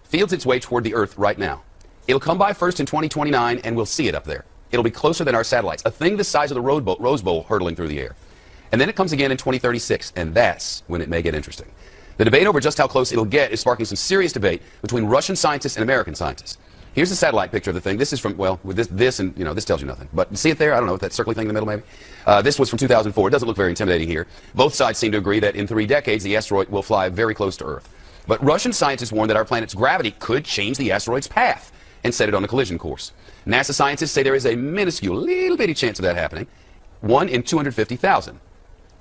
fields its way toward the Earth right now. It'll come by first in 2029, and we'll see it up there. It'll be closer than our satellites, a thing the size of the Rose Bowl hurtling through the air. And then it comes again in 2036, and that's when it may get interesting. The debate over just how close it'll get is sparking some serious debate between Russian scientists and American scientists. Here's a satellite picture of the thing. This is from, well, with this and, this tells you nothing. But you see it there? I don't know, that circly thing in the middle maybe? This was from 2004. It doesn't look very intimidating here. Both sides seem to agree that in 3 decades, the asteroid will fly very close to Earth. But Russian scientists warn that our planet's gravity could change the asteroid's path and set it on a collision course. NASA scientists say there is a minuscule, little bitty chance of that happening. 1 in 250,000.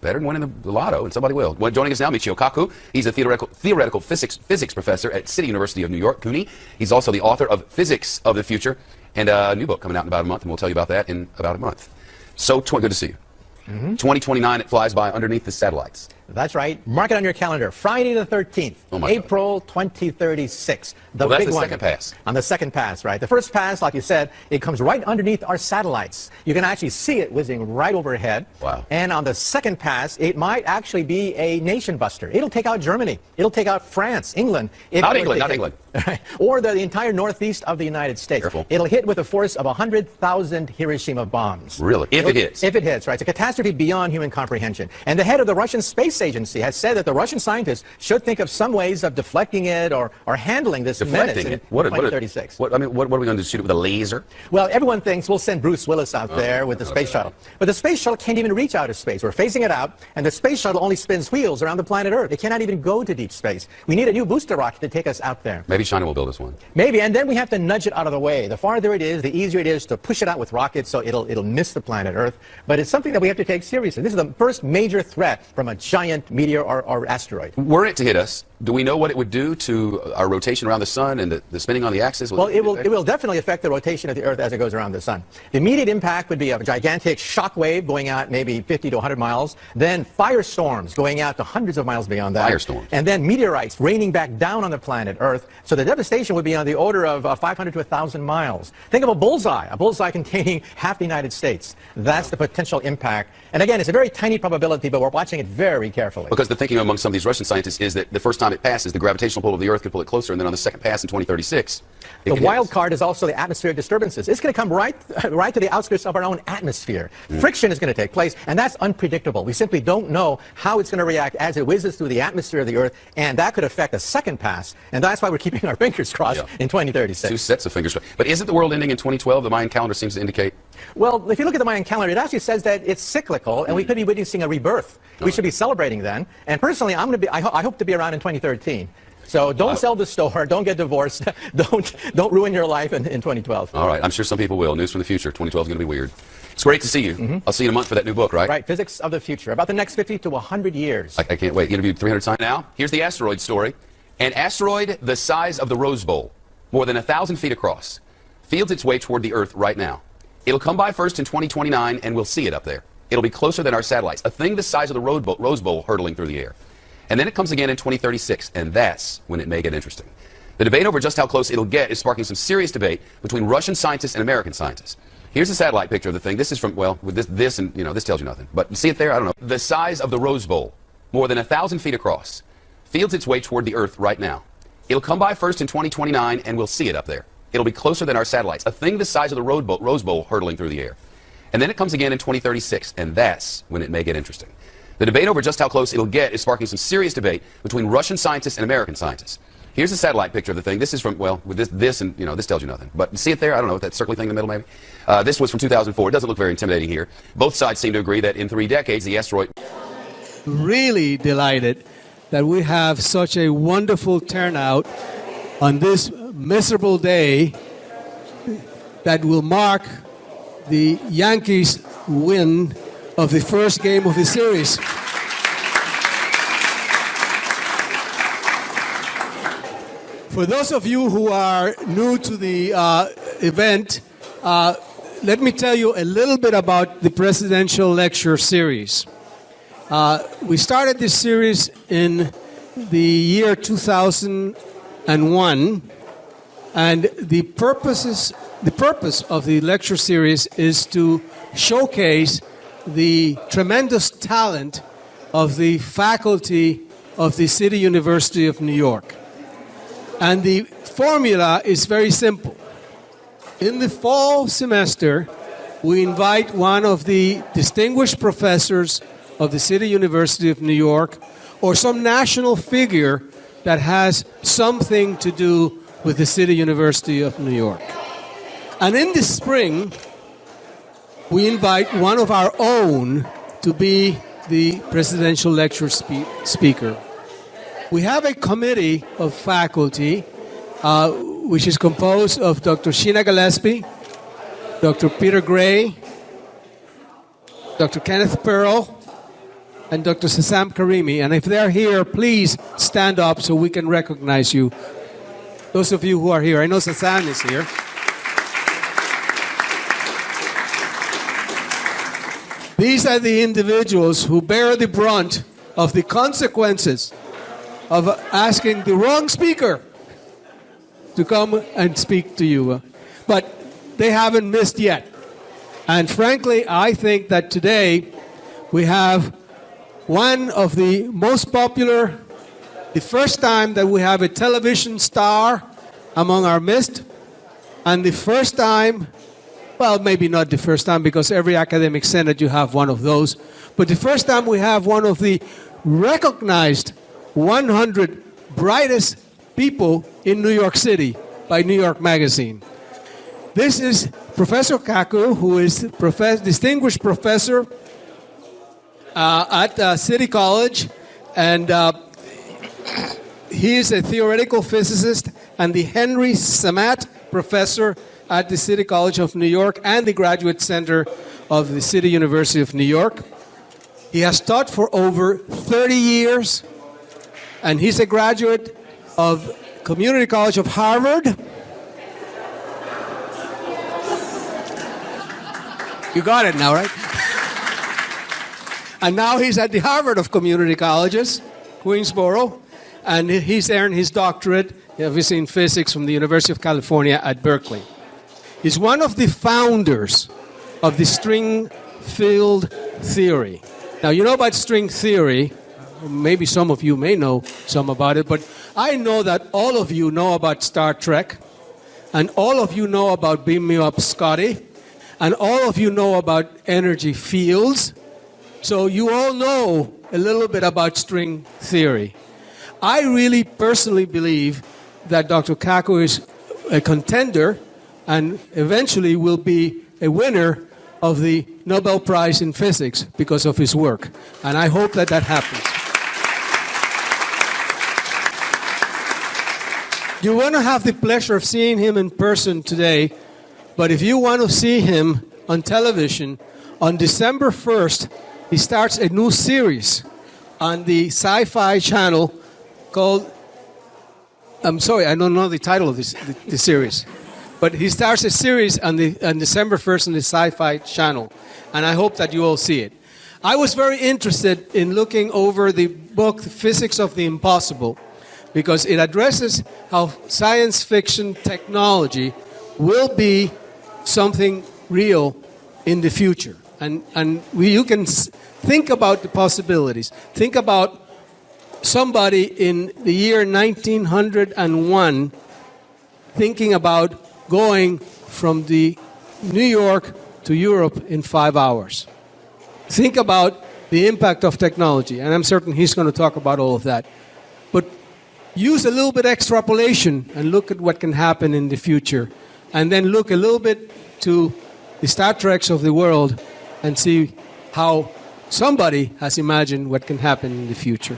Better than winning the lotto, and somebody will. Well, joining us now, Michio Kaku. He's a theoretical physics professor at City University of New York, CUNY. He's also the author of Physics of the Future, and a new book coming out in about a month, and we'll tell you about that in about a month. So, good to see you. 2029, it flies by underneath the satellites. That's right. Mark it on your calendar. Friday the 13th, April 2036. The that's big the one. second pass. On the second pass, right. The first pass, like you said, it comes right underneath our satellites. You can actually see it whizzing right overhead. Wow. And on the second pass, it might actually be a nation buster. It'll take out Germany. It'll take out France, England. Not England. Right. Or the entire northeast of the United States. Careful. It'll hit with a force of 100,000 Hiroshima bombs. Really? If it hits. If it hits, right. It's a catastrophe beyond human comprehension. And the head of the Russian Space Agency has said that the Russian scientists should think of some ways of deflecting it or handling this menace in 2036. What are we going to do? Shoot it with a laser? Well, everyone thinks we'll send Bruce Willis out there with the space shuttle. But the space shuttle can't even reach outer space. We're phasing it out, and the space shuttle only spins wheels around the planet Earth. It cannot even go to deep space. We need a new booster rocket to take us out there. Maybe China will build us one. Maybe, and then we have to nudge it out of the way. The farther it is, the easier it is to push it out with rockets so it'll miss the planet Earth. But it's something that we have to take seriously. This is the first major threat from a giant meteor or asteroid. Were it to hit us, do we know what it would do to our rotation around the sun and the spinning on the axis? Well, it will definitely affect the rotation of the Earth as it goes around the sun. The immediate impact would be a gigantic shock wave going out maybe 50 to 100 miles, then firestorms going out to hundreds of miles beyond that. Firestorms. And then meteorites raining back down on the planet Earth. So the devastation would be on the order of 500 to 1,000 miles. Think of a bullseye containing half the United States. That's the potential impact. And again, it's a very tiny probability, but we're watching it very carefully. Because the thinking among some of these Russian scientists is that the first time it passes, the gravitational pull of the Earth could pull it closer, and then on the second pass in 2036, the wild card is also the atmospheric disturbances. It's going to come right to the outskirts of our own atmosphere. Friction is going to take place, and that's unpredictable. We simply don't know how it's going to react as it whizzes through the atmosphere of the Earth, and that could affect the second pass. And that's why we're keeping our fingers crossed in 2036. 2 sets of fingers crossed. But isn't the world ending in 2012? The Mayan calendar seems to indicate. Well, if you look at the Mayan calendar, it actually says that it's cyclical, and we could be witnessing a rebirth. We should be celebrating then. And personally, I hope to be around in 2013. So don't sell the store, don't get divorced, don't ruin your life in 2012. All right, I'm sure some people will. News from the future. 2012 is going to be weird. It's great to see you. I'll see you in a month for that new book, right? Right, Physics of the Future, about the next 50 to 100 years. I can't wait. Interviewed 300 times. Now, here's the asteroid story. An asteroid the size of the Rose Bowl, more than 1,000 feet across, fields its way toward the Earth right now. It'll come by first in 2029, and we'll see it up there. It'll be closer than our satellites, a thing the size of the Rose Bowl hurtling through the air. And then it comes again in 2036, and that's when it may get interesting. The debate over just how close it'll get is sparking some serious debate between Russian scientists and American scientists. Here's a satellite picture of the thing. This is from, well, with this and, this tells you nothing. But you see it there? I don't know. The size of the Rose Bowl, more than 1,000 feet across, fields its way toward the Earth right now. It'll come by first in 2029, and we'll see it up there. It'll be closer than our satellites, a thing the size of the Rose Bowl hurtling through the air. And then it comes again in 2036, and that's when it may get interesting. The debate over just how close it'll get is sparking some serious debate between Russian scientists and American scientists. Here's a satellite picture of the thing. This is from, well, with this and, this tells you nothing. But you see it there? I don't know, that circly thing in the middle maybe? This was from 2004. It doesn't look very intimidating here. Both sides seem to agree that in 3 decades, the asteroid... Really delighted that we have such a wonderful turnout on this miserable day that will mark the Yankees' win of the first game of the series. For those of you who are new to the event, let me tell you a little bit about the presidential lecture series. We started this series in the year 2001, and the purpose of the lecture series is to showcase the tremendous talent of the faculty of the City University of New York. And the formula is very simple. In the fall semester, we invite one of the distinguished professors of the City University of New York or some national figure that has something to do with the City University of New York. And in the spring, we invite one of our own to be the presidential lecture speaker. We have a committee of faculty which is composed of Dr. Sheena Gillespie, Dr. Peter Gray, Dr. Kenneth Pearl, and Dr. Sassam Karimi. And if they're here, please stand up so we can recognize you. Those of you who are here. I know Sassam is here. These are the individuals who bear the brunt of the consequences of asking the wrong speaker to come and speak to you. But they haven't missed yet. And frankly, I think that today we have one of the most popular, the first time that we have a television star among our midst, and the first time, well, maybe not the first time, because every academic senate you have one of those, but the first time we have one of the recognized 100 brightest people in New York City by New York Magazine. This is Professor Kaku, who is distinguished professor at City College, and he is a theoretical physicist and the Henry Samat Professor at the City College of New York and the Graduate Center of the City University of New York. He has taught for over 30 years, and he's a graduate of Community College of Harvard. You got it now, right? And now he's at the Harvard of Community Colleges, Queensboro, and he's earned his doctorate, obviously in physics, from the University of California at Berkeley. He's one of the founders of the string field theory. Now, you know about string theory. Maybe some of you may know some about it, but I know that all of you know about Star Trek, and all of you know about Beam Me Up, Scotty, and all of you know about energy fields. So you all know a little bit about string theory. I really personally believe that Dr. Kaku is a contender and eventually will be a winner of the Nobel Prize in Physics because of his work. And I hope that that happens. You want to have the pleasure of seeing him in person today, but if you want to see him on television, on December 1st, he starts a new series on the Sci-Fi channel called, I'm sorry, I don't know the title of the series, but he starts a series on December 1st on the Sci-Fi channel, and I hope that you all see it. I was very interested in looking over the book, The Physics of the Impossible, because it addresses how science fiction technology will be something real in the future. And you can think about the possibilities. Think about somebody in the year 1901 thinking about going from the New York to Europe in 5 hours. Think about the impact of technology, and I'm certain he's going to talk about all of that. But use a little bit extrapolation and look at what can happen in the future, and then look a little bit to the Star Treks of the world and see how somebody has imagined what can happen in the future.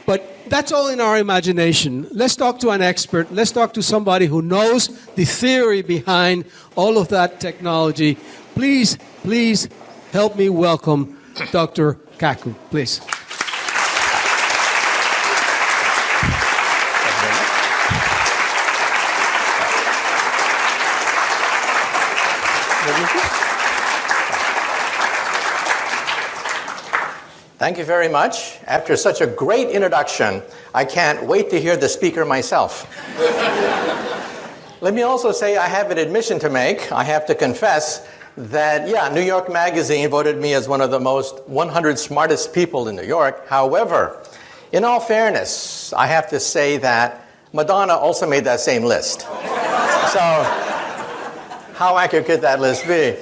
But that's all in our imagination. Let's talk to an expert. Let's talk to somebody who knows the theory behind all of that technology. Please, please help me welcome Dr. Kaku, please. Thank you very much. After such a great introduction, I can't wait to hear the speaker myself. Let me also say I have an admission to make. I have to confess that, New York Magazine voted me as one of the most 100 smartest people in New York. However, in all fairness, I have to say that Madonna also made that same list. So, how accurate could that list be?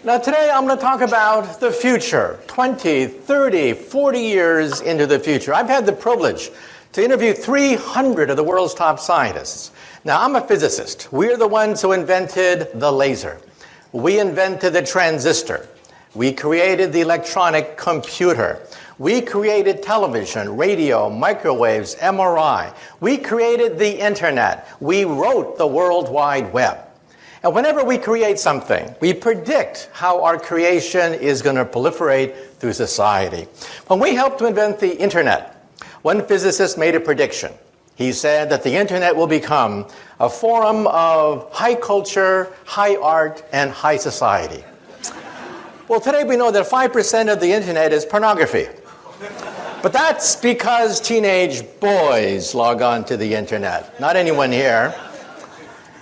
Now, today I'm going to talk about the future, 20, 30, 40 years into the future. I've had the privilege to interview 300 of the world's top scientists. Now, I'm a physicist. We're the ones who invented the laser. We invented the transistor. We created the electronic computer. We created television, radio, microwaves, MRI. We created the internet. We wrote the World Wide Web. And whenever we create something, we predict how our creation is going to proliferate through society. When we helped to invent the internet, one physicist made a prediction. He said that the internet will become a forum of high culture, high art, and high society. Well, today we know that 5% of the internet is pornography. But that's because teenage boys log on to the internet, not anyone here.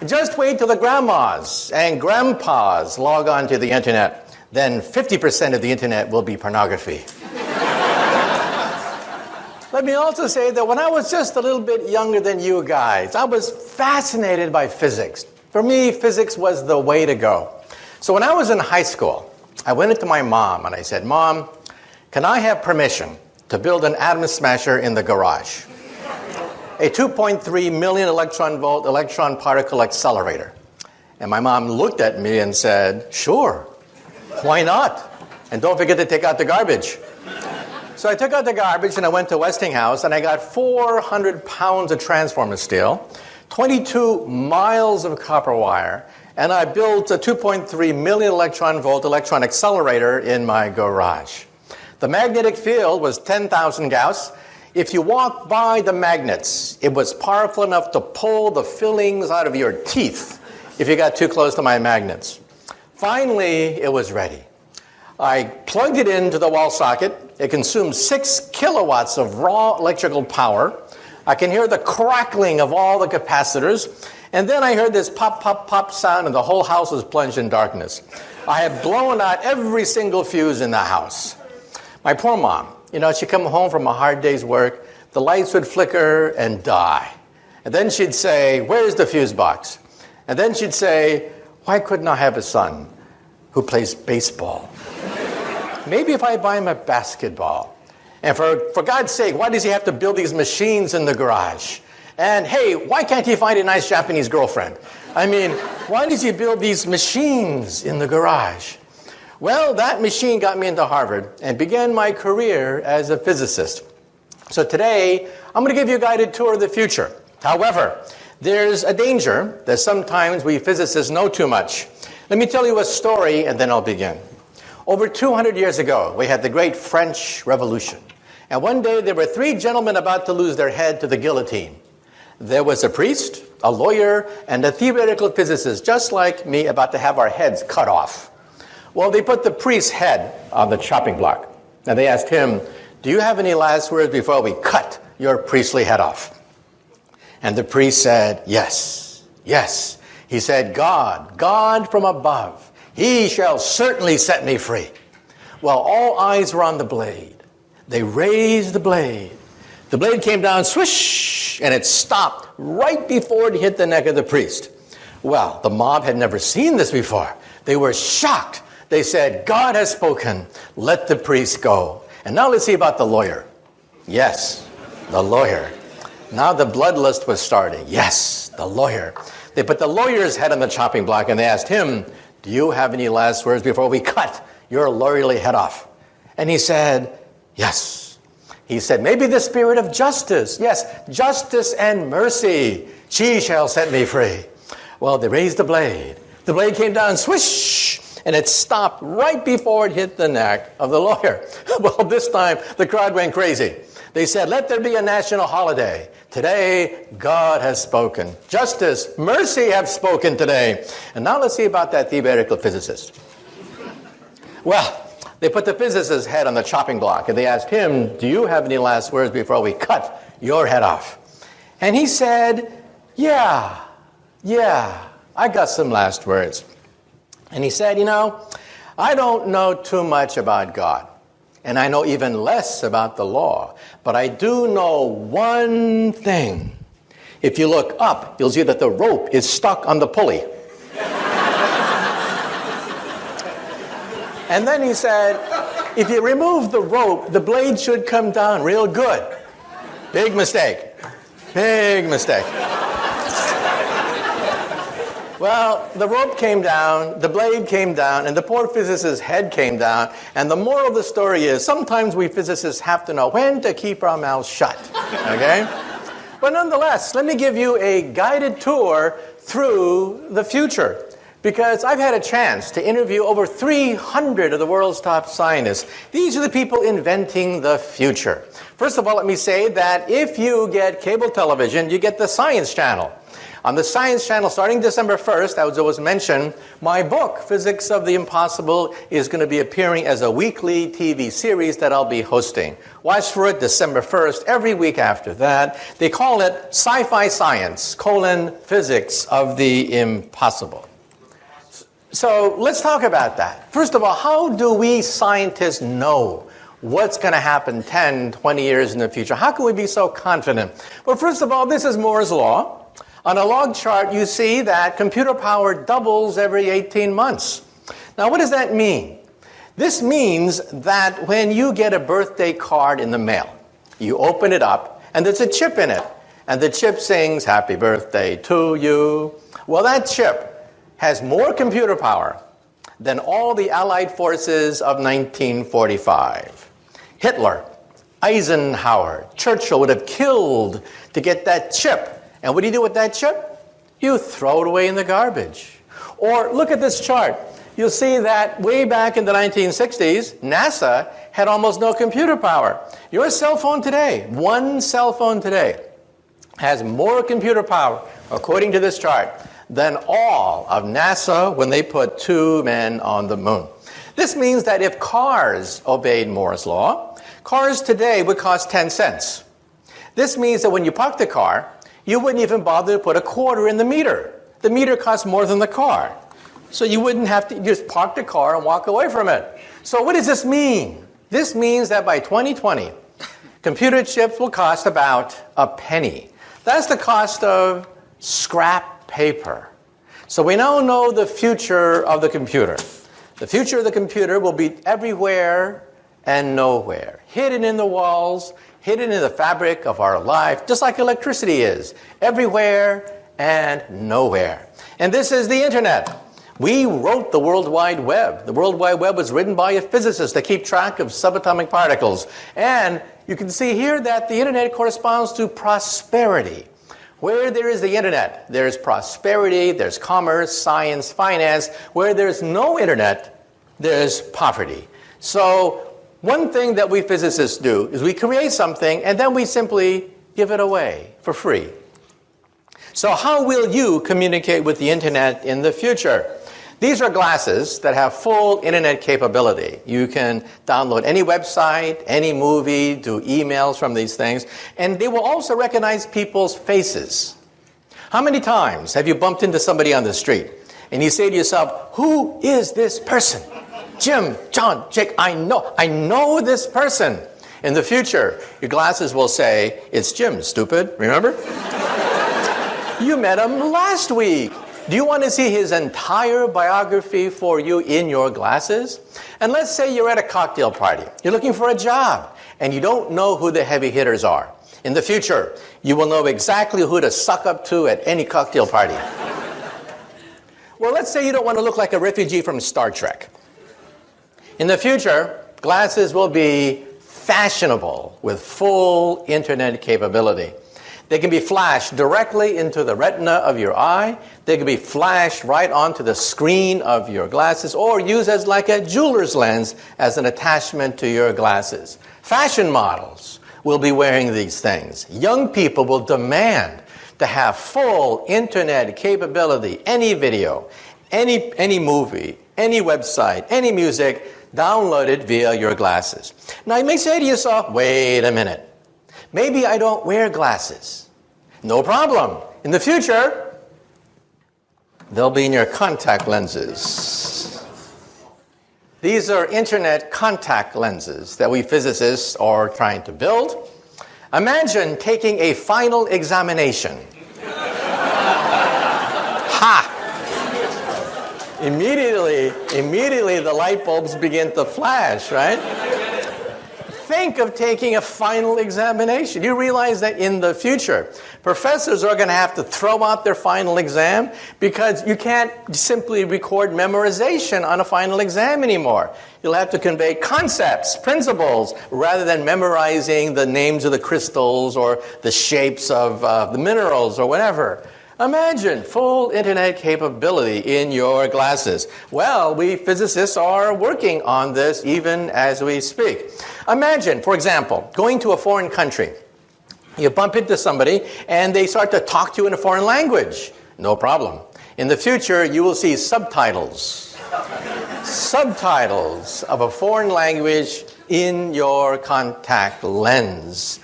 Just wait till the grandmas and grandpas log on to the internet. Then 50% of the internet will be pornography. Let me also say that when I was just a little bit younger than you guys, I was fascinated by physics. For me, physics was the way to go. So when I was in high school, I went into my mom and I said, "Mom, can I have permission to build an atom smasher in the garage? A 2.3 million electron volt electron particle accelerator." And my mom looked at me and said, "Sure, why not? And don't forget to take out the garbage." So I took out the garbage and I went to Westinghouse and I got 400 pounds of transformer steel, 22 miles of copper wire, and I built a 2.3 million electron volt electron accelerator in my garage. The magnetic field was 10,000 Gauss. If you walked by the magnets, it was powerful enough to pull the fillings out of your teeth if you got too close to my magnets. Finally, it was ready. I plugged it into the wall socket. It consumed 6 kilowatts of raw electrical power. I can hear the crackling of all the capacitors. And then I heard this pop, pop, pop sound, and the whole house was plunged in darkness. I had blown out every single fuse in the house. My poor mom, she'd come home from a hard day's work, the lights would flicker and die. And then she'd say, "Where's the fuse box?" And then she'd say, "Why couldn't I have a son who plays baseball? Maybe if I buy him a basketball. And for God's sake, why does he have to build these machines in the garage? And hey, why can't he find a nice Japanese girlfriend? I mean, why does he build these machines in the garage?" Well, that machine got me into Harvard and began my career as a physicist. So today, I'm going to give you a guided tour of the future. However, there's a danger that sometimes we physicists know too much. Let me tell you a story and then I'll begin. Over 200 years ago, we had the great French Revolution. And one day there were 3 gentlemen about to lose their head to the guillotine. There was a priest, a lawyer, and a theoretical physicist, just like me, about to have our heads cut off. Well, they put the priest's head on the chopping block. And they asked him, "Do you have any last words before we cut your priestly head off?" And the priest said, "Yes, yes." He said, God from above, he shall certainly set me free." Well, all eyes were on the blade. They raised the blade. The blade came down, swish, and it stopped right before it hit the neck of the priest. Well, the mob had never seen this before. They were shocked. They said, "God has spoken. Let the priest go." And now let's see about the lawyer. Yes, the lawyer. Now the bloodlust was starting. Yes, the lawyer. They put the lawyer's head on the chopping block and they asked him, "Do you have any last words before we cut your lawyerly head off?" And he said, "Yes." He said, "Maybe the spirit of justice. Yes, justice and mercy. She shall set me free." Well, they raised the blade. The blade came down, swish, and it stopped right before it hit the neck of the lawyer. Well, this time the crowd went crazy. They said, "Let there be a national holiday. Today, God has spoken. Justice, mercy have spoken today." And now let's see about that theoretical physicist. Well, they put the physicist's head on the chopping block and they asked him, "Do you have any last words before we cut your head off?" And he said, Yeah, I got some last words. And he said, "I don't know too much about God. And I know even less about the law. But I do know one thing. If you look up, you'll see that the rope is stuck on the pulley. And then he said, if you remove the rope, the blade should come down real good. Big mistake. Big mistake. Well, the rope came down, the blade came down, and the poor physicist's head came down. And the moral of the story is, sometimes we physicists have to know when to keep our mouths shut. Okay? But nonetheless, let me give you a guided tour through the future. Because I've had a chance to interview over 300 of the world's top scientists. These are the people inventing the future. First of all, let me say that if you get cable television, you get the Science Channel. On the Science Channel, starting December 1st, as was mentioned, my book, Physics of the Impossible, is going to be appearing as a weekly TV series that I'll be hosting. Watch for it December 1st, every week after that. They call it Sci-Fi Science, Physics of the Impossible. So let's talk about that. First of all, how do we scientists know what's going to happen 10, 20 years in the future? How can we be so confident? Well, first of all, this is Moore's Law. On a log chart, you see that computer power doubles every 18 months. Now, what does that mean? This means that when you get a birthday card in the mail, you open it up, and there's a chip in it. And the chip sings, "Happy birthday to you." Well, that chip has more computer power than all the Allied forces of 1945. Hitler, Eisenhower, Churchill would have killed to get that chip. And what do you do with that chip? You throw it away in the garbage. Or look at this chart. You'll see that way back in the 1960s, NASA had almost no computer power. Your cell phone today, one cell phone today, has more computer power, according to this chart, than all of NASA when they put 2 men on the moon. This means that if cars obeyed Moore's Law, cars today would cost 10 cents. This means that when you park the car, you wouldn't even bother to put a quarter in the meter. The meter costs more than the car. So you wouldn't have to just park the car and walk away from it. So what does this mean? This means that by 2020, computer chips will cost about a penny. That's the cost of scrap paper. So we now know the future of the computer. The future of the computer will be everywhere and nowhere, hidden in the walls, hidden in the fabric of our life, just like electricity is, everywhere and nowhere. And this is the internet. We wrote the World Wide Web. The World Wide Web was written by a physicist to keep track of subatomic particles. And you can see here that the internet corresponds to prosperity. Where there is the internet, there's prosperity, there's commerce, science, finance. Where there's no internet, there's poverty. So one thing that we physicists do is we create something and then we simply give it away for free. So how will you communicate with the internet in the future? These are glasses that have full internet capability. You can download any website, any movie, do emails from these things, and they will also recognize people's faces. How many times have you bumped into somebody on the street and you say to yourself, "Who is this person?" Jim, John, Jake, I know this person. In the future, your glasses will say, "It's Jim, stupid." Remember? You met him last week. Do you want to see his entire biography for you in your glasses? And let's say you're at a cocktail party. You're looking for a job, and you don't know who the heavy hitters are. In the future, you will know exactly who to suck up to at any cocktail party. Well, let's say you don't want to look like a refugee from Star Trek. In the future, glasses will be fashionable with full internet capability. They can be flashed directly into the retina of your eye. They can be flashed right onto the screen of your glasses or used as like a jeweler's lens as an attachment to your glasses. Fashion models will be wearing these things. Young people will demand to have full internet capability. Any video, any movie, any website, any music, downloaded via your glasses. Now you may say to yourself, wait a minute. Maybe I don't wear glasses. No problem. In the future, they'll be in your contact lenses. These are internet contact lenses that we physicists are trying to build. Imagine taking a final examination Ha! Immediately the light bulbs begin to flash, right? Think of taking a final examination. You realize that in the future, professors are going to have to throw out their final exam because you can't simply record memorization on a final exam anymore. You'll have to convey concepts, principles, rather than memorizing the names of the crystals or the shapes of the minerals or whatever. Imagine full internet capability in your glasses. Well, we physicists are working on this even as we speak. Imagine, for example, going to a foreign country. You bump into somebody and they start to talk to you in a foreign language. No problem. In the future, you will see subtitles. Subtitles of a foreign language in your contact lens.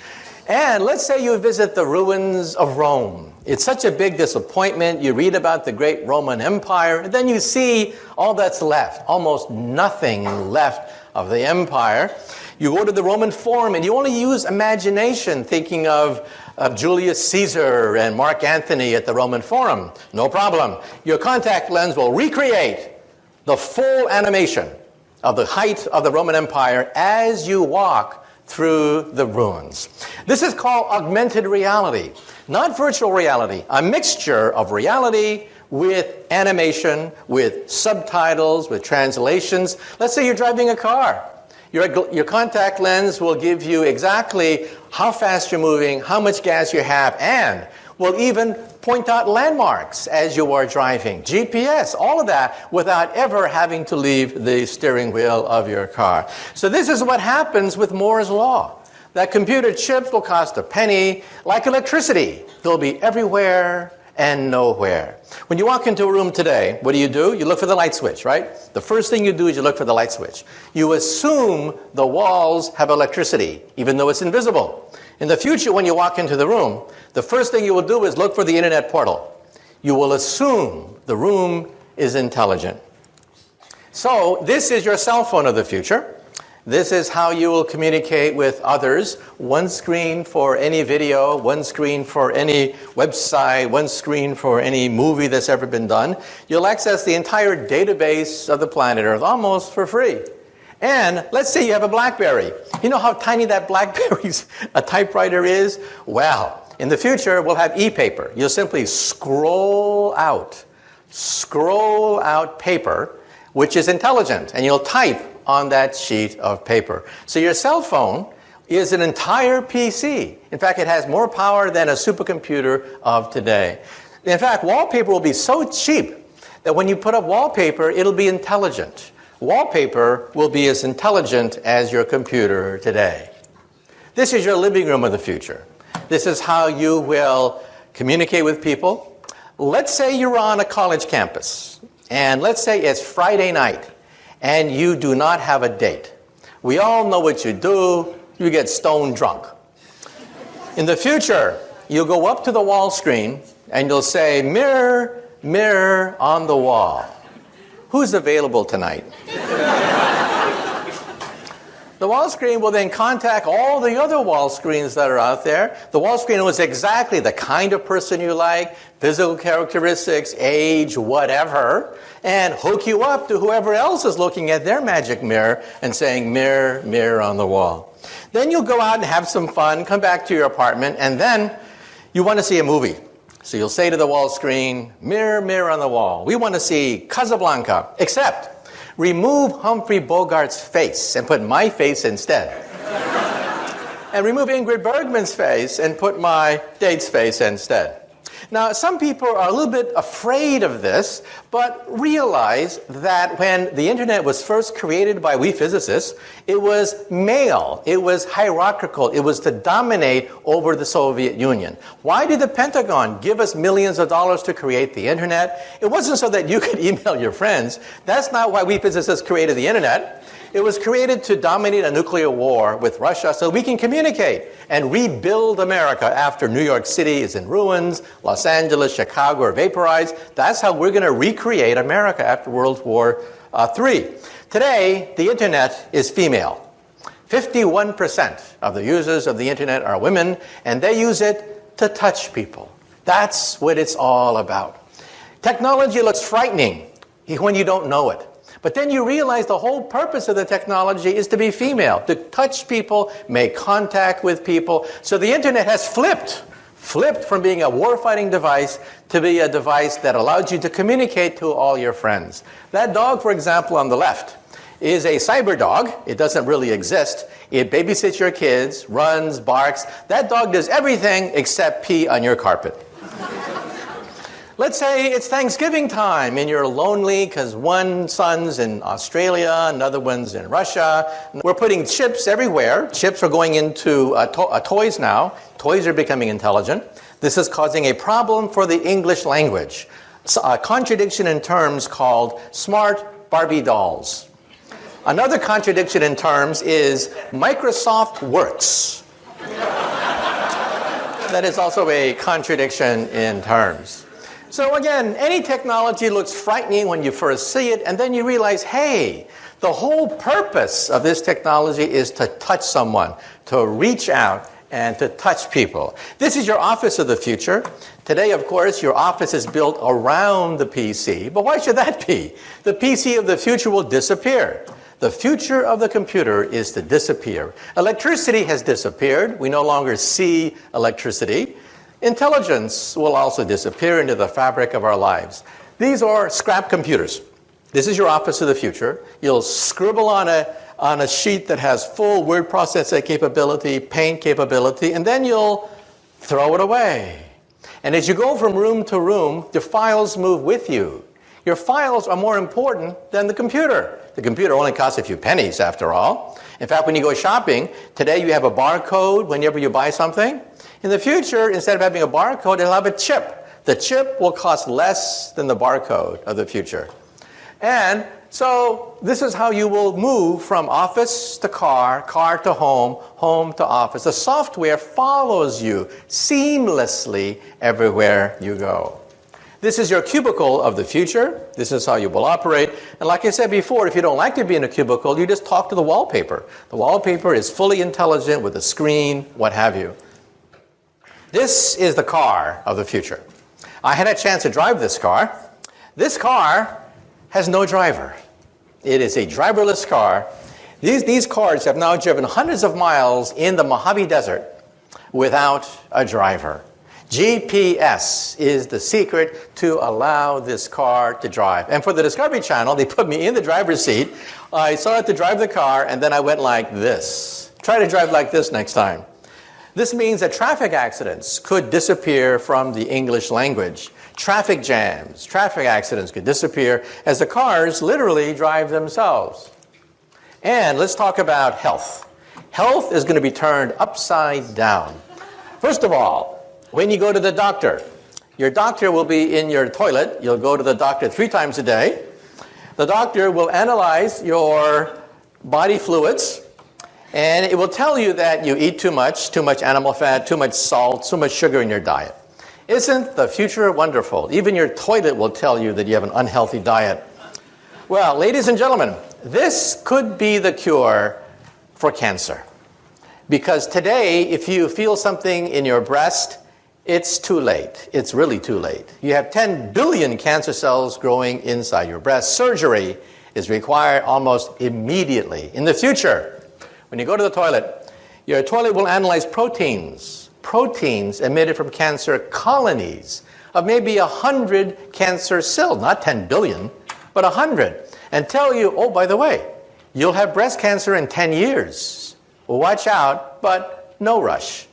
And let's say you visit the ruins of Rome. It's such a big disappointment. You read about the great Roman Empire, and then you see all that's left, almost nothing left of the empire. You go to the Roman Forum, and you only use imagination, thinking of Julius Caesar and Mark Antony at the Roman Forum. No problem. Your contact lens will recreate the full animation of the height of the Roman Empire as you walk through the ruins. This is called augmented reality, not virtual reality, a mixture of reality with animation, with subtitles, with translations. Let's say you're driving a car. Your contact lens will give you exactly how fast you're moving, how much gas you have, and will even point out landmarks as you are driving. GPS, all of that, without ever having to leave the steering wheel of your car. So this is what happens with Moore's Law. That computer chips will cost a penny, like electricity. They'll be everywhere and nowhere. When you walk into a room today, what do? You look for the light switch, right? The first thing you do is you look for the light switch. You assume the walls have electricity, even though it's invisible. In the future, when you walk into the room, the first thing you will do is look for the internet portal. You will assume the room is intelligent. So this is your cell phone of the future. This is how you will communicate with others. One screen for any video, one screen for any website, one screen for any movie that's ever been done. You'll access the entire database of the planet Earth almost for free. And let's say you have a BlackBerry. You know how tiny that BlackBerry's a typewriter is? Well, in the future, we'll have e-paper. You'll simply scroll out paper, which is intelligent, and you'll type on that sheet of paper. So your cell phone is an entire PC. In fact, it has more power than a supercomputer of today. In fact, wallpaper will be so cheap that when you put up wallpaper, it'll be intelligent. Wallpaper will be as intelligent as your computer today. This is your living room of the future. This is how you will communicate with people. Let's say you're on a college campus, and let's say it's Friday night, and you do not have a date. We all know what you do. You get stone drunk. In the future, you'll go up to the wall screen, and you'll say, "Mirror, mirror on the wall, who's available tonight?" The wall screen will then contact all the other wall screens that are out there. The wall screen knows exactly the kind of person you like, physical characteristics, age, whatever, and hook you up to whoever else is looking at their magic mirror and saying, "Mirror, mirror on the wall." Then you'll go out and have some fun, come back to your apartment, and then you want to see a movie. So you'll say to the wall screen, "Mirror, mirror on the wall, we want to see Casablanca, except remove Humphrey Bogart's face and put my face instead. And remove Ingrid Bergman's face and put my date's face instead." Now, some people are a little bit afraid of this, but realize that when the internet was first created by we physicists, it was male, it was hierarchical, it was to dominate over the Soviet Union. Why did the Pentagon give us millions of dollars to create the internet? It wasn't so that you could email your friends. That's not why we physicists created the internet. It was created to dominate a nuclear war with Russia so we can communicate and rebuild America after New York City is in ruins, Los Angeles, Chicago are vaporized. That's how we're going to recreate America after World War III. Today, the internet is female. 51% of the users of the internet are women, and they use it to touch people. That's what it's all about. Technology looks frightening when you don't know it. But then you realize the whole purpose of the technology is to be female, to touch people, make contact with people. So the internet has flipped from being a war-fighting device to be a device that allows you to communicate to all your friends. That dog, for example, on the left, is a cyber dog. It doesn't really exist. It babysits your kids, runs, barks. That dog does everything except pee on your carpet. Let's say it's Thanksgiving time and you're lonely because one son's in Australia, another one's in Russia. We're putting chips everywhere. Chips are going into toys now. Toys are becoming intelligent. This is causing a problem for the English language. A contradiction in terms called smart Barbie dolls. Another contradiction in terms is Microsoft Works. That is also a contradiction in terms. So again, any technology looks frightening when you first see it, and then you realize, hey, the whole purpose of this technology is to touch someone, to reach out and to touch people. This is your office of the future. Today, of course, your office is built around the PC, but why should that be? The PC of the future will disappear. The future of the computer is to disappear. Electricity has disappeared. We no longer see electricity. Intelligence will also disappear into the fabric of our lives. These are scrap computers. This is your office of the future. You'll scribble on a sheet that has full word processing capability, paint capability, and then you'll throw it away. And as you go from room to room, the files move with you. Your files are more important than the computer. The computer only costs a few pennies, after all. In fact, when you go shopping, today you have a barcode whenever you buy something. In the future, instead of having a barcode, it'll have a chip. The chip will cost less than the barcode of the future. And so this is how you will move from office to car, car to home, home to office. The software follows you seamlessly everywhere you go. This is your cubicle of the future. This is how you will operate. And like I said before, if you don't like to be in a cubicle, you just talk to the wallpaper. The wallpaper is fully intelligent with a screen, what have you. This is the car of the future. I had a chance to drive this car. This car has no driver. It is a driverless car. These cars have now driven hundreds of miles in the Mojave Desert without a driver. GPS is the secret to allow this car to drive. And for the Discovery Channel, they put me in the driver's seat. I started to drive the car, and then I went like this. Try to drive like this next time. This means that traffic accidents could disappear from the English language. Traffic jams, traffic accidents could disappear as the cars literally drive themselves. And let's talk about health. Health is going to be turned upside down. First of all, when you go to the doctor, your doctor will be in your toilet. You'll go to the doctor 3 times a day. The doctor will analyze your body fluids, and it will tell you that you eat too much animal fat, too much salt, too much sugar in your diet. Isn't the future wonderful? Even your toilet will tell you that you have an unhealthy diet. Well, ladies and gentlemen, this could be the cure for cancer. Because today, if you feel something in your breast, it's too late. It's really too late. You have 10 billion cancer cells growing inside your breast. Surgery is required almost immediately. In the future, when you go to the toilet, your toilet will analyze proteins emitted from cancer colonies of maybe 100 cancer cells, not 10 billion, but 100, and tell you, oh, by the way, you'll have breast cancer in 10 years. Well, watch out, but no rush.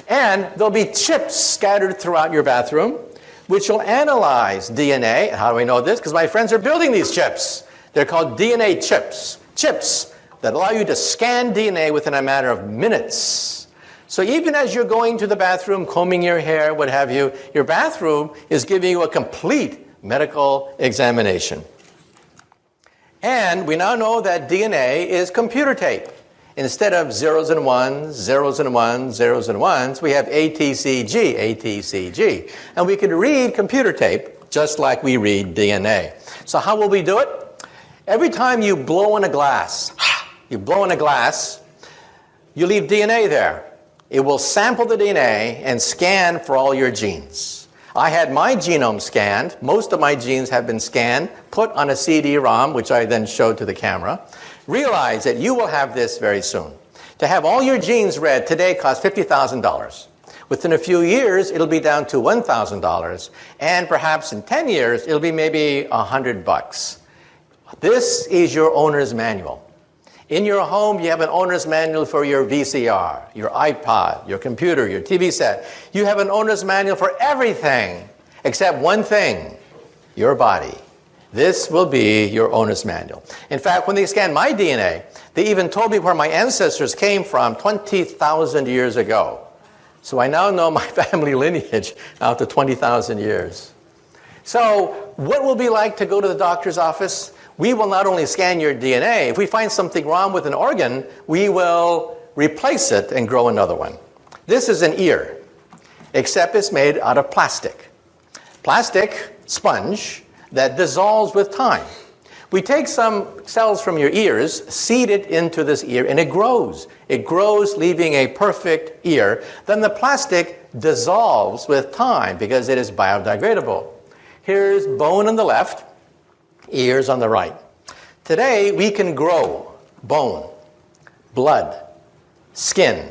And there'll be chips scattered throughout your bathroom, which will analyze DNA. How do we know this? Because my friends are building these chips. They're called DNA chips. Chips that allow you to scan DNA within a matter of minutes. So even as you're going to the bathroom, combing your hair, what have you, your bathroom is giving you a complete medical examination. And we now know that DNA is computer tape. Instead of zeros and ones, zeros and ones, zeros and ones, we have ATCG, ATCG. And we can read computer tape just like we read DNA. So how will we do it? Every time you blow in a glass, you leave DNA there. It will sample the DNA and scan for all your genes. I had my genome scanned. Most of my genes have been scanned, put on a CD-ROM, which I then showed to the camera. Realize that you will have this very soon. To have all your genes read today costs $50,000. Within a few years, it'll be down to $1,000. And perhaps in 10 years, it'll be maybe $100. This is your owner's manual. In your home, you have an owner's manual for your VCR, your iPod, your computer, your TV set. You have an owner's manual for everything except one thing, your body. This will be your owner's manual. In fact, when they scanned my DNA, they even told me where my ancestors came from 20,000 years ago. So I now know my family lineage out to 20,000 years. So what will it be like to go to the doctor's office? We will not only scan your DNA. If we find something wrong with an organ, we will replace it and grow another one. This is an ear, except it's made out of plastic. Plastic sponge that dissolves with time. We take some cells from your ears, seed it into this ear, and it grows. It grows, leaving a perfect ear. Then the plastic dissolves with time because it is biodegradable. Here's bone on the left, ears on the right. Today, we can grow bone, blood, skin,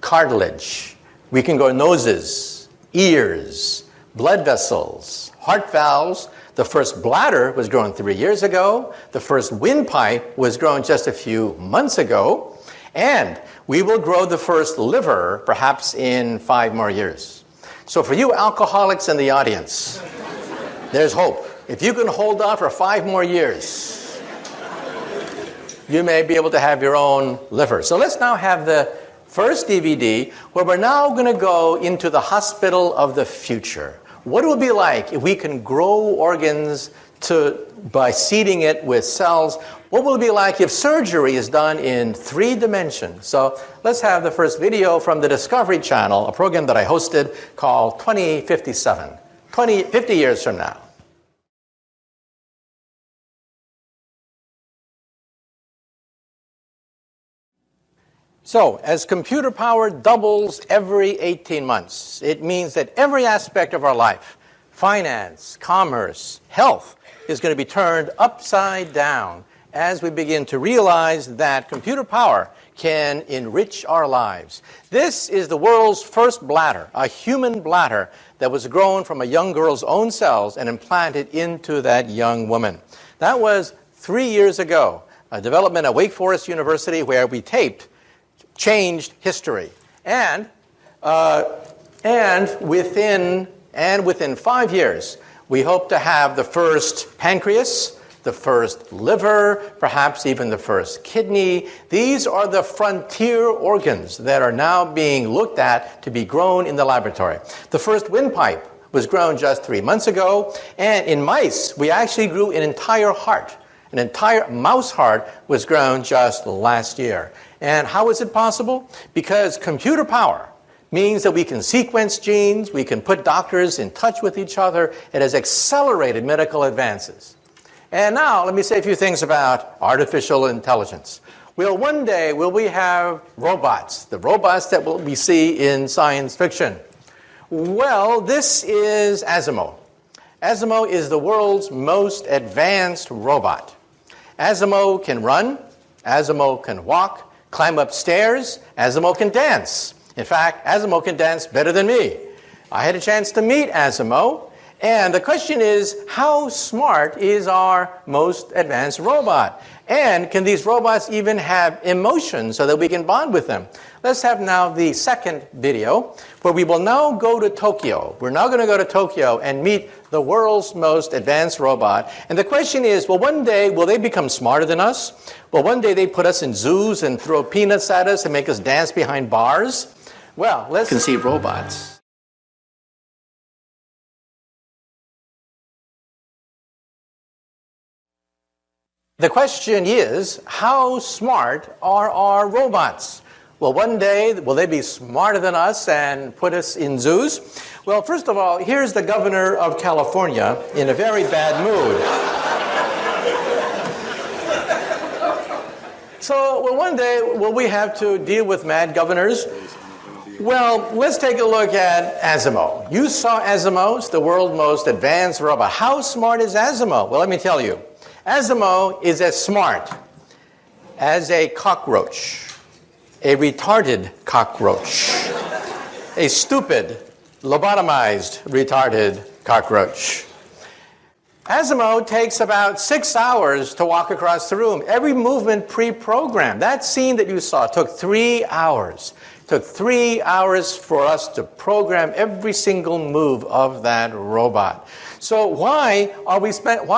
cartilage. We can grow noses, ears, blood vessels, heart valves. The first bladder was grown 3 years ago. The first windpipe was grown just a few months ago. And we will grow the first liver perhaps in 5 more years. So for you alcoholics in the audience, there's hope. If you can hold on for 5 more years, you may be able to have your own liver. So let's now have the first DVD where we're now going to go into the hospital of the future. What it would be like if we can grow organs by seeding it with cells. What will it be like if surgery is done in 3 dimensions? So let's have the first video from the Discovery Channel, a program that I hosted called 2057, 50 years from now. So, as computer power doubles every 18 months, it means that every aspect of our life, finance, commerce, health, is going to be turned upside down as we begin to realize that computer power can enrich our lives. This is the world's first bladder, a human bladder that was grown from a young girl's own cells and implanted into that young woman. That was 3 years ago, a development at Wake Forest University where we taped changed history. And within 5 years, we hope to have the first pancreas, the first liver, perhaps even the first kidney. These are the frontier organs that are now being looked at to be grown in the laboratory. The first windpipe was grown just 3 months ago, and in mice, we actually grew an entire heart. An entire mouse heart was grown just last year. And how is it possible? Because computer power means that we can sequence genes, we can put doctors in touch with each other. It has accelerated medical advances. And now, let me say a few things about artificial intelligence. Well, one day, will we have robots, the robots that we see in science fiction? Well, this is Asimo. Asimo is the world's most advanced robot. Asimo can run, Asimo can walk, climb up stairs, Asimo can dance. In fact, Asimo can dance better than me. I had a chance to meet Asimo, and the question is, how smart is our most advanced robot? And can these robots even have emotions so that we can bond with them? Let's have now the second video, where we will now go to Tokyo. We're now going to go to Tokyo and meet the world's most advanced robot. And the question is, well, one day, will they become smarter than us? Well, one day they put us in zoos and throw peanuts at us and make us dance behind bars? Well, let's conceive robots. The question is, how smart are our robots? Well, one day, will they be smarter than us and put us in zoos? Well, first of all, here's the governor of California in a very bad mood. So, well, one day, will we have to deal with mad governors? Well, let's take a look at Asimo. You saw Asimo, the world's most advanced robot. How smart is Asimo? Well, let me tell you. Asimo is as smart as a cockroach, a retarded cockroach, a stupid, lobotomized, retarded cockroach. Asimo takes about 6 hours to walk across the room. Every movement pre-programmed. That scene that you saw took 3 hours. It took 3 hours for us to program every single move of that robot. So why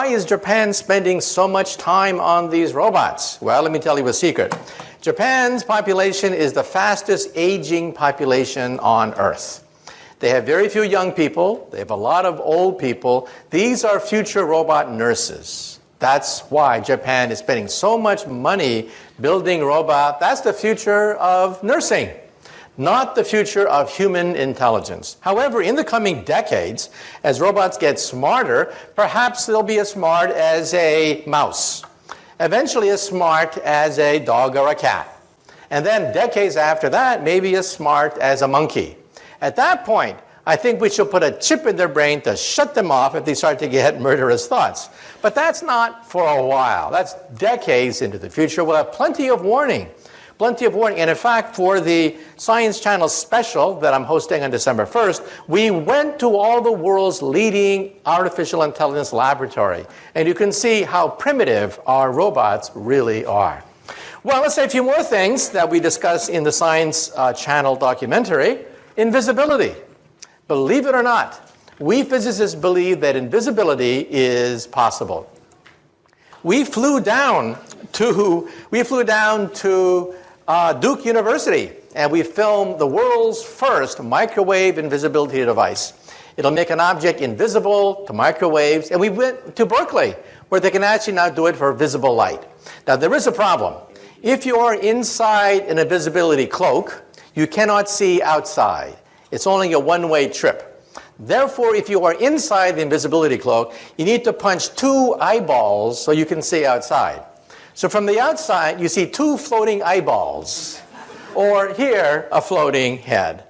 is Japan spending so much time on these robots? Well, let me tell you a secret. Japan's population is the fastest aging population on Earth. They have very few young people. They have a lot of old people. These are future robot nurses. That's why Japan is spending so much money building robots. That's the future of nursing, not the future of human intelligence. However, in the coming decades, as robots get smarter, perhaps they'll be as smart as a mouse, eventually as smart as a dog or a cat. And then decades after that, maybe as smart as a monkey. At that point, I think we should put a chip in their brain to shut them off if they start to get murderous thoughts. But that's not for a while. That's decades into the future. We'll have plenty of warning. Plenty of warning. And in fact, for the Science Channel special that I'm hosting on December 1st, we went to all the world's leading artificial intelligence laboratory. And you can see how primitive our robots really are. Well, let's say a few more things that we discuss in the Science Channel documentary. Invisibility. Believe it or not, we physicists believe that invisibility is possible. We flew down to Duke University, and we filmed the world's first microwave invisibility device. It'll make an object invisible to microwaves, and we went to Berkeley, where they can actually now do it for visible light. Now, there is a problem. If you are inside an invisibility cloak, you cannot see outside. It's only a one-way trip. Therefore, if you are inside the invisibility cloak, you need to punch 2 eyeballs so you can see outside. So from the outside, you see 2 floating eyeballs, or here, a floating head.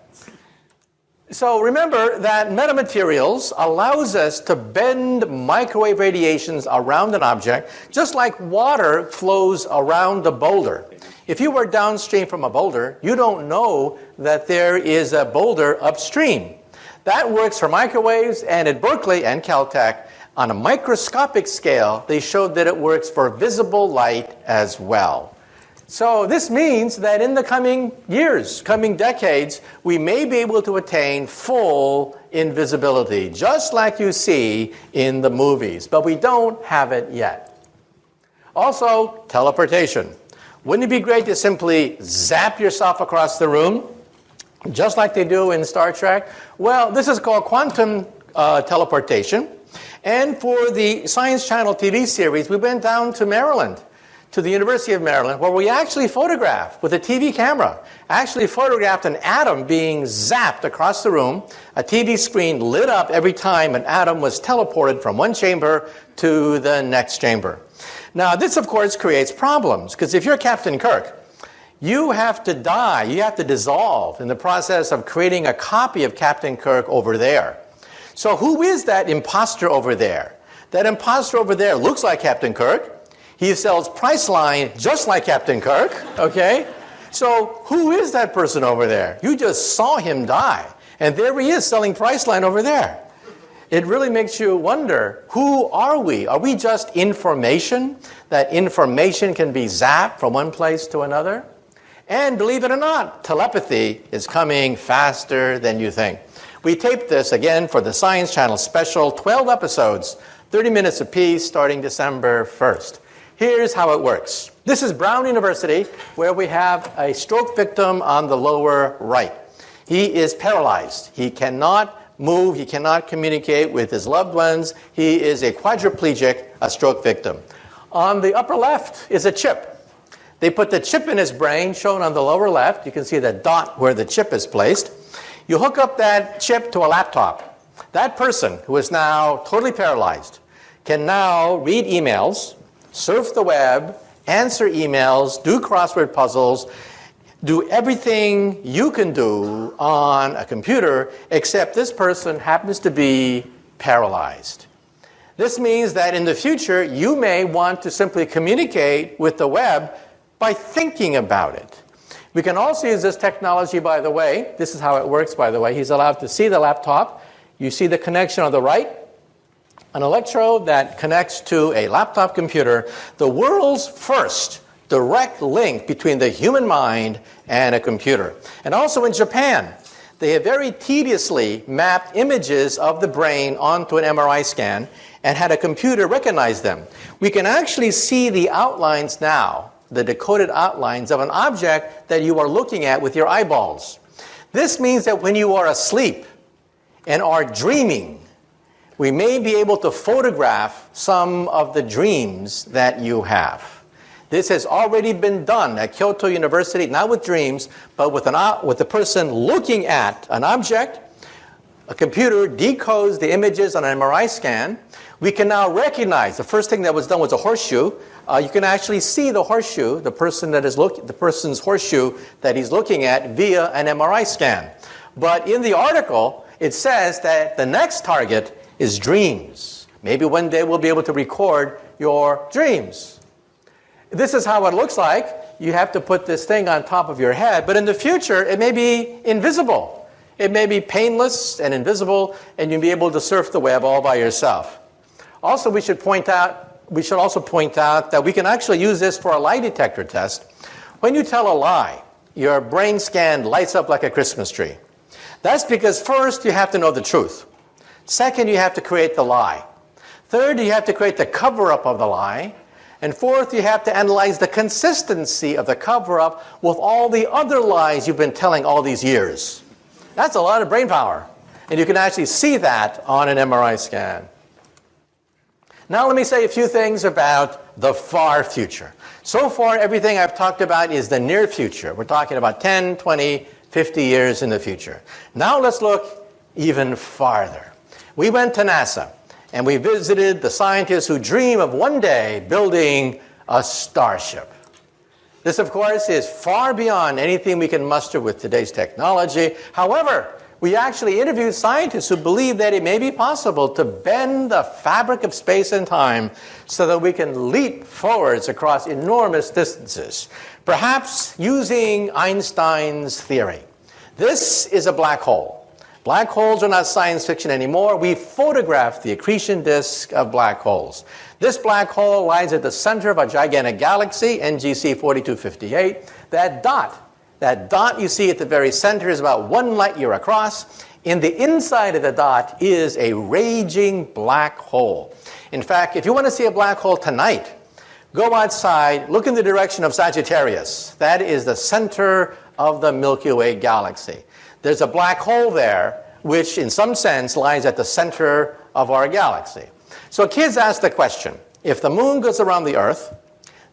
So remember that metamaterials allows us to bend microwave radiations around an object, just like water flows around a boulder. If you were downstream from a boulder, you don't know that there is a boulder upstream. That works for microwaves, and at Berkeley and Caltech, on a microscopic scale, they showed that it works for visible light as well. So this means that in the coming years, coming decades, we may be able to attain full invisibility, just like you see in the movies, but we don't have it yet. Also, teleportation. Wouldn't it be great to simply zap yourself across the room, just like they do in Star Trek? Well, this is called quantum teleportation. And for the Science Channel TV series, we went down to Maryland, to the University of Maryland, where we actually photographed with a TV camera, actually photographed an atom being zapped across the room. A TV screen lit up every time an atom was teleported from one chamber to the next chamber. Now, this, of course, creates problems, because if you're Captain Kirk, you have to die, you have to dissolve in the process of creating a copy of Captain Kirk over there. So who is that imposter over there? That imposter over there looks like Captain Kirk. He sells Priceline just like Captain Kirk, okay? So who is that person over there? You just saw him die, and there he is selling Priceline over there. It really makes you wonder, who are we? Are we just information? That information can be zapped from one place to another? And believe it or not, telepathy is coming faster than you think. We taped this again for the Science Channel special, 12 episodes, 30 minutes apiece, starting December 1st. Here's how it works. This is Brown University, where we have a stroke victim on the lower right. He is paralyzed. He cannot move. He cannot communicate with his loved ones. He is a quadriplegic, a stroke victim. On the upper left is a chip. They put the chip in his brain, shown on the lower left. You can see the dot where the chip is placed. You hook up that chip to a laptop. That person, who is now totally paralyzed, can now read emails, surf the web, answer emails, do crossword puzzles, do everything you can do on a computer, except this person happens to be paralyzed. This means that in the future, you may want to simply communicate with the web by thinking about it. We can also use this technology, by the way. This is how it works, by the way. He's allowed to see the laptop. You see the connection on the right, an electrode that connects to a laptop computer, the world's first direct link between the human mind and a computer. And also in Japan, they have very tediously mapped images of the brain onto an MRI scan and had a computer recognize them. We can actually see the outlines now, the decoded outlines of an object that you are looking at with your eyeballs. This means that when you are asleep and are dreaming, we may be able to photograph some of the dreams that you have. This has already been done at Kyoto University, not with dreams, but with a person looking at an object. A computer decodes the images on an MRI scan. We can now recognize, the first thing that was done was a horseshoe. You can actually see the horseshoe, the person's horseshoe that he's looking at via an MRI scan. But in the article, it says that the next target is dreams. Maybe one day we'll be able to record your dreams. This is how it looks like. You have to put this thing on top of your head, but in the future, it may be invisible. It may be painless and invisible, and you'll be able to surf the web all by yourself. Also, we should also point out that we can actually use this for a lie detector test. When you tell a lie, your brain scan lights up like a Christmas tree. That's because first, you have to know the truth. Second, you have to create the lie. Third, you have to create the cover-up of the lie. And fourth, you have to analyze the consistency of the cover-up with all the other lies you've been telling all these years. That's a lot of brain power. And you can actually see that on an MRI scan. Now let me say a few things about the far future. So far, everything I've talked about is the near future. We're talking about 10, 20, 50 years in the future. Now let's look even farther. We went to NASA. And we visited the scientists who dream of one day building a starship. This, of course, is far beyond anything we can muster with today's technology. However, we actually interviewed scientists who believe that it may be possible to bend the fabric of space and time so that we can leap forwards across enormous distances, perhaps using Einstein's theory. This is a black hole. Black holes are not science fiction anymore. We photographed the accretion disk of black holes. This black hole lies at the center of a gigantic galaxy, NGC 4258. That dot you see at the very center is about 1 light year across. In the inside of the dot is a raging black hole. In fact, if you want to see a black hole tonight, go outside, look in the direction of Sagittarius. That is the center of the Milky Way galaxy. There's a black hole there, which in some sense lies at the center of our galaxy. So kids ask the question, if the moon goes around the Earth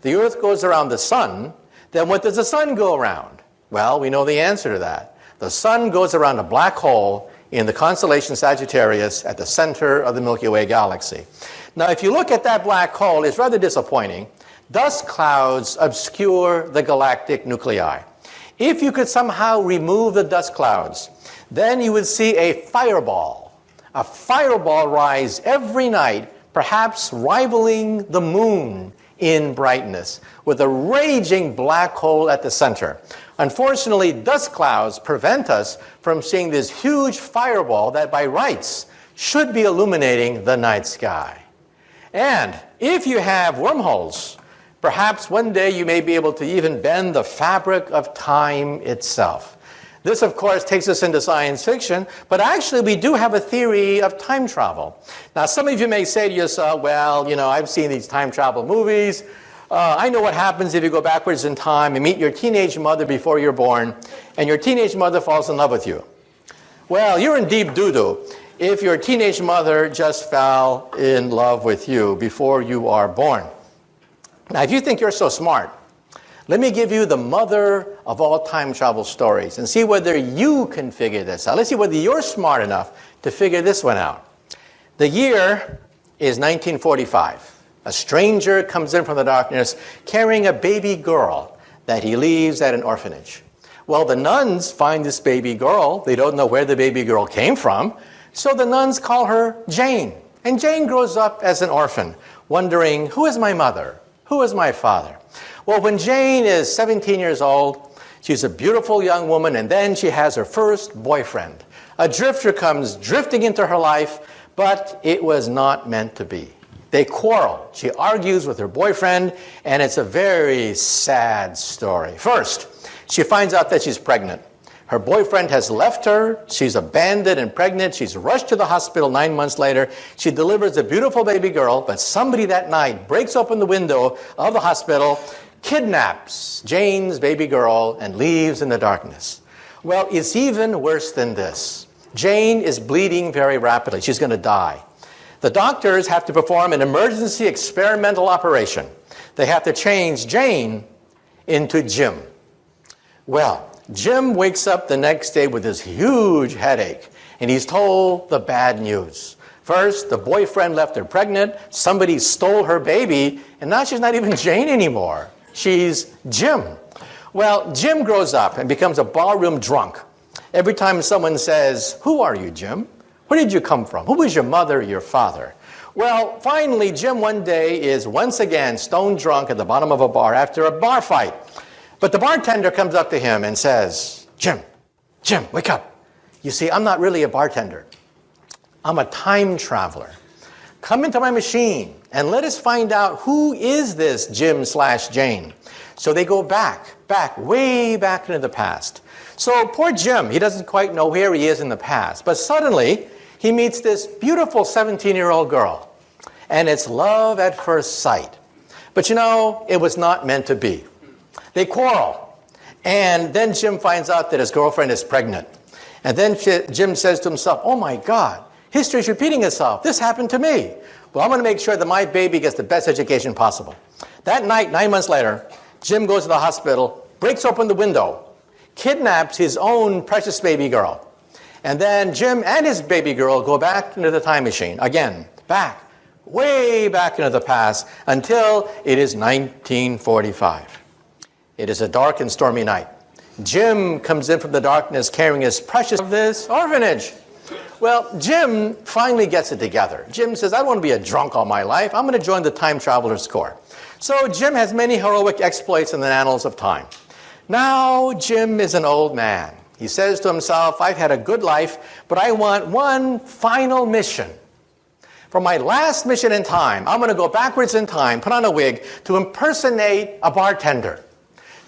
goes around the sun, then what does the sun go around? Well, we know the answer to that. The sun goes around a black hole in the constellation Sagittarius at the center of the Milky Way galaxy. Now, if you look at that black hole, it's rather disappointing. Dust clouds obscure the galactic nuclei. If you could somehow remove the dust clouds, then you would see a fireball. A fireball rise every night, perhaps rivaling the moon in brightness, with a raging black hole at the center. Unfortunately, dust clouds prevent us from seeing this huge fireball that by rights should be illuminating the night sky. And if you have wormholes, perhaps one day you may be able to even bend the fabric of time itself. This, of course, takes us into science fiction, but actually we do have a theory of time travel. Now, some of you may say to yourself, well, I've seen these time travel movies. I know what happens if you go backwards in time and meet your teenage mother before you're born, and your teenage mother falls in love with you. Well, you're in deep doo-doo if your teenage mother just fell in love with you before you are born. Now, if you think you're so smart, let me give you the mother of all time travel stories and see whether you can figure this out. Let's see whether you're smart enough to figure this one out. The year is 1945. A stranger comes in from the darkness carrying a baby girl that he leaves at an orphanage. Well, the nuns find this baby girl. They don't know where the baby girl came from. So the nuns call her Jane. And Jane grows up as an orphan, wondering, who is my mother? Who is my father? Well, when Jane is 17 years old, she's a beautiful young woman, and then she has her first boyfriend. A drifter comes drifting into her life, but it was not meant to be. They quarrel. She argues with her boyfriend, and it's a very sad story. First, she finds out that she's pregnant. Her boyfriend has left her. She's abandoned and pregnant. She's rushed to the hospital 9 months later. She delivers a beautiful baby girl, but somebody that night breaks open the window of the hospital, kidnaps Jane's baby girl, and leaves in the darkness. Well, it's even worse than this. Jane is bleeding very rapidly. She's going to die. The doctors have to perform an emergency experimental operation. They have to change Jane into Jim. Well, Jim wakes up the next day with this huge headache, and he's told the bad news. First, the boyfriend left her pregnant, somebody stole her baby, and now she's not even Jane anymore. She's Jim. Well, Jim grows up and becomes a barroom drunk. Every time someone says, who are you, Jim? Where did you come from? Who was your mother or your father? Well, finally, Jim one day is once again stone drunk at the bottom of a bar after a bar fight. But the bartender comes up to him and says, Jim, wake up. You see, I'm not really a bartender. I'm a time traveler. Come into my machine and let us find out who is this Jim/Jane. So they go back, way back into the past. So poor Jim, he doesn't quite know where he is in the past. But suddenly, he meets this beautiful 17-year-old girl. And it's love at first sight. But you know, it was not meant to be. They quarrel. And then Jim finds out that his girlfriend is pregnant. And then Jim says to himself, oh my God, history's repeating itself. This happened to me. Well, I'm going to make sure that my baby gets the best education possible. That night, 9 months later, Jim goes to the hospital, breaks open the window, kidnaps his own precious baby girl. And then Jim and his baby girl go back into the time machine. Again, way back into the past, until it is 1945. It is a dark and stormy night. Jim comes in from the darkness carrying his precious of this orphanage. Well, Jim finally gets it together. Jim says, I don't want to be a drunk all my life. I'm going to join the Time Travelers Corps. So Jim has many heroic exploits in the annals of time. Now Jim is an old man. He says to himself, I've had a good life, but I want one final mission. For my last mission in time, I'm going to go backwards in time, put on a wig, to impersonate a bartender.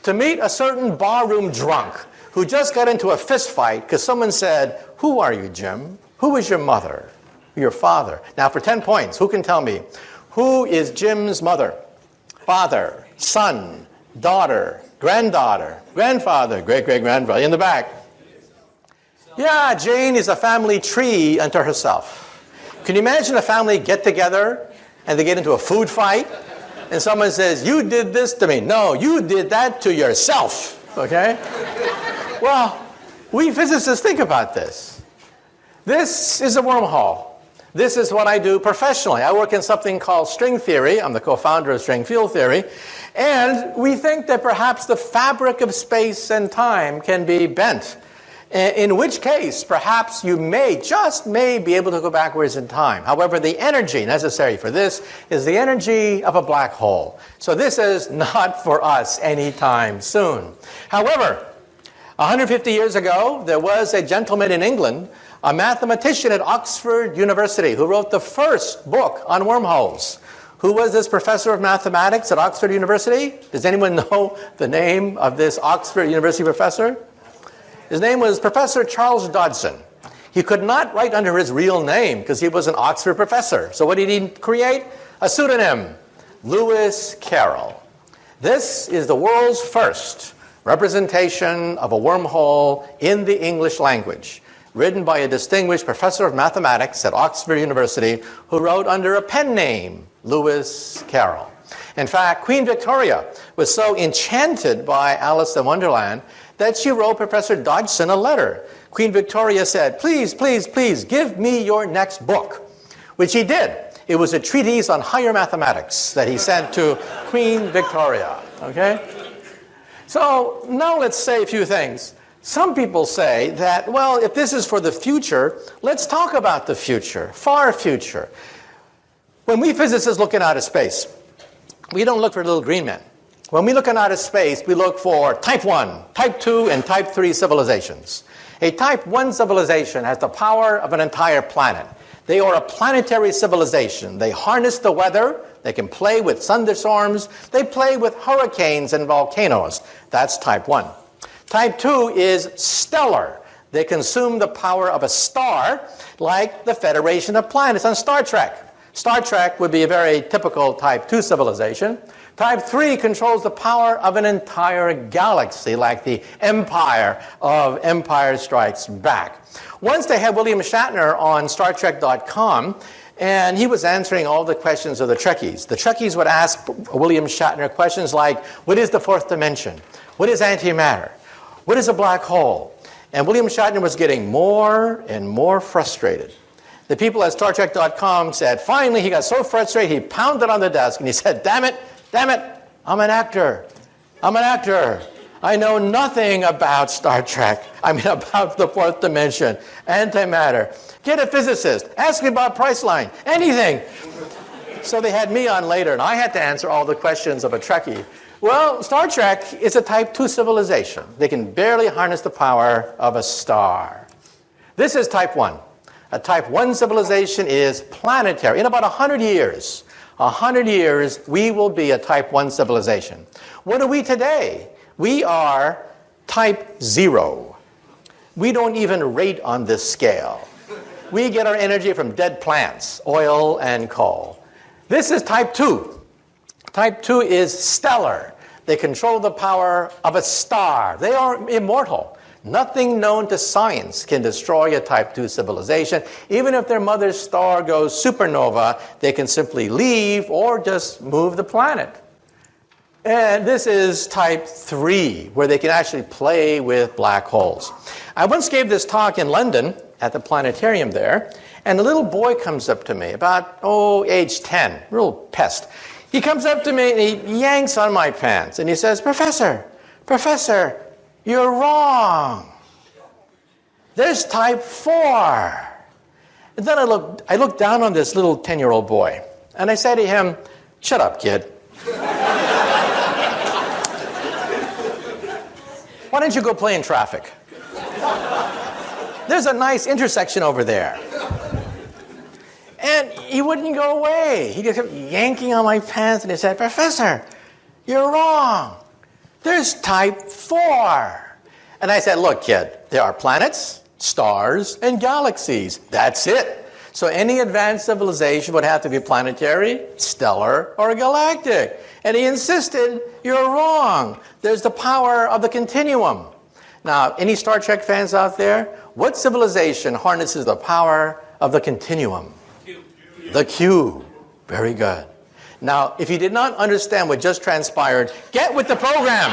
To meet a certain barroom drunk who just got into a fist fight because someone said, who are you, Jim? Who is your mother? Your father? Now for 10 points, who can tell me? Who is Jim's mother? Father, son, daughter, granddaughter, grandfather, great-great-grandfather, in the back. Yeah, Jane is a family tree unto herself. Can you imagine a family get together and they get into a food fight? And someone says, you did this to me. No, you did that to yourself. Okay? Well, we physicists think about this. This is a wormhole. This is what I do professionally. I work in something called string theory. I'm the co-founder of string field theory. And we think that perhaps the fabric of space and time can be bent. In which case, perhaps you just may be able to go backwards in time. However, the energy necessary for this is the energy of a black hole. So this is not for us anytime soon. However, 150 years ago, there was a gentleman in England, a mathematician at Oxford University, who wrote the first book on wormholes. Who was this professor of mathematics at Oxford University? Does anyone know the name of this Oxford University professor? His name was Professor Charles Dodson. He could not write under his real name because he was an Oxford professor. So what did he create? A pseudonym, Lewis Carroll. This is the world's first representation of a wormhole in the English language, written by a distinguished professor of mathematics at Oxford University who wrote under a pen name, Lewis Carroll. In fact, Queen Victoria was so enchanted by Alice in Wonderland that she wrote Professor Dodson a letter. Queen Victoria said, please, please, please, give me your next book, which he did. It was a treatise on higher mathematics that he sent to Queen Victoria. Okay? So now let's say a few things. Some people say that, well, if this is for the future, let's talk about the future, far future. When we physicists look in outer space, we don't look for little green men. When we look in outer space, we look for type 1, type 2, and type 3 civilizations. A type 1 civilization has the power of an entire planet. They are a planetary civilization. They harness the weather. They can play with thunderstorms. They play with hurricanes and volcanoes. That's type 1. Type 2 is stellar. They consume the power of a star, like the Federation of Planets on Star Trek. Star Trek would be a very typical type 2 civilization. Type 3 controls the power of an entire galaxy, like the Empire of Empire Strikes Back. Once they had William Shatner on StarTrek.com, and he was answering all the questions of the Trekkies. The Trekkies would ask William Shatner questions like, what is the fourth dimension? What is antimatter? What is a black hole? And William Shatner was getting more and more frustrated. The people at StarTrek.com said, finally he got so frustrated, he pounded on the desk and he said, damn it, I'm an actor. I know nothing about Star Trek. About the fourth dimension, antimatter. Get a physicist. Ask me about Priceline. Anything. So they had me on later, and I had to answer all the questions of a Trekkie. Well, Star Trek is a type 2 civilization. They can barely harness the power of a star. This is type 1. A type 1 civilization is planetary. In about 100 years, we will be a type 1 civilization. What are we today? We are type 0. We don't even rate on this scale. We get our energy from dead plants, oil and coal. This is type 2. Type 2 is stellar. They control the power of a star. They are immortal. Nothing known to science can destroy a type 2 civilization. Even if their mother's star goes supernova, they can simply leave or just move the planet. And this is type 3, where they can actually play with black holes. I once gave this talk in London at the planetarium there, and a little boy comes up to me, about, age 10, real pest. He comes up to me and he yanks on my pants, and he says, Professor, you're wrong. There's type 4. And then I looked down on this little 10-year-old boy, and I said to him, shut up, kid. Why don't you go play in traffic? There's a nice intersection over there. And he wouldn't go away. He just kept yanking on my pants, and he said, Professor, you're wrong. There's type 4. And I said, look, kid, there are planets, stars, and galaxies. That's it. So any advanced civilization would have to be planetary, stellar, or galactic. And he insisted, you're wrong. There's the power of the continuum. Now, any Star Trek fans out there? What civilization harnesses the power of the continuum? The cube. Very good. Now, if you did not understand what just transpired, get with the program.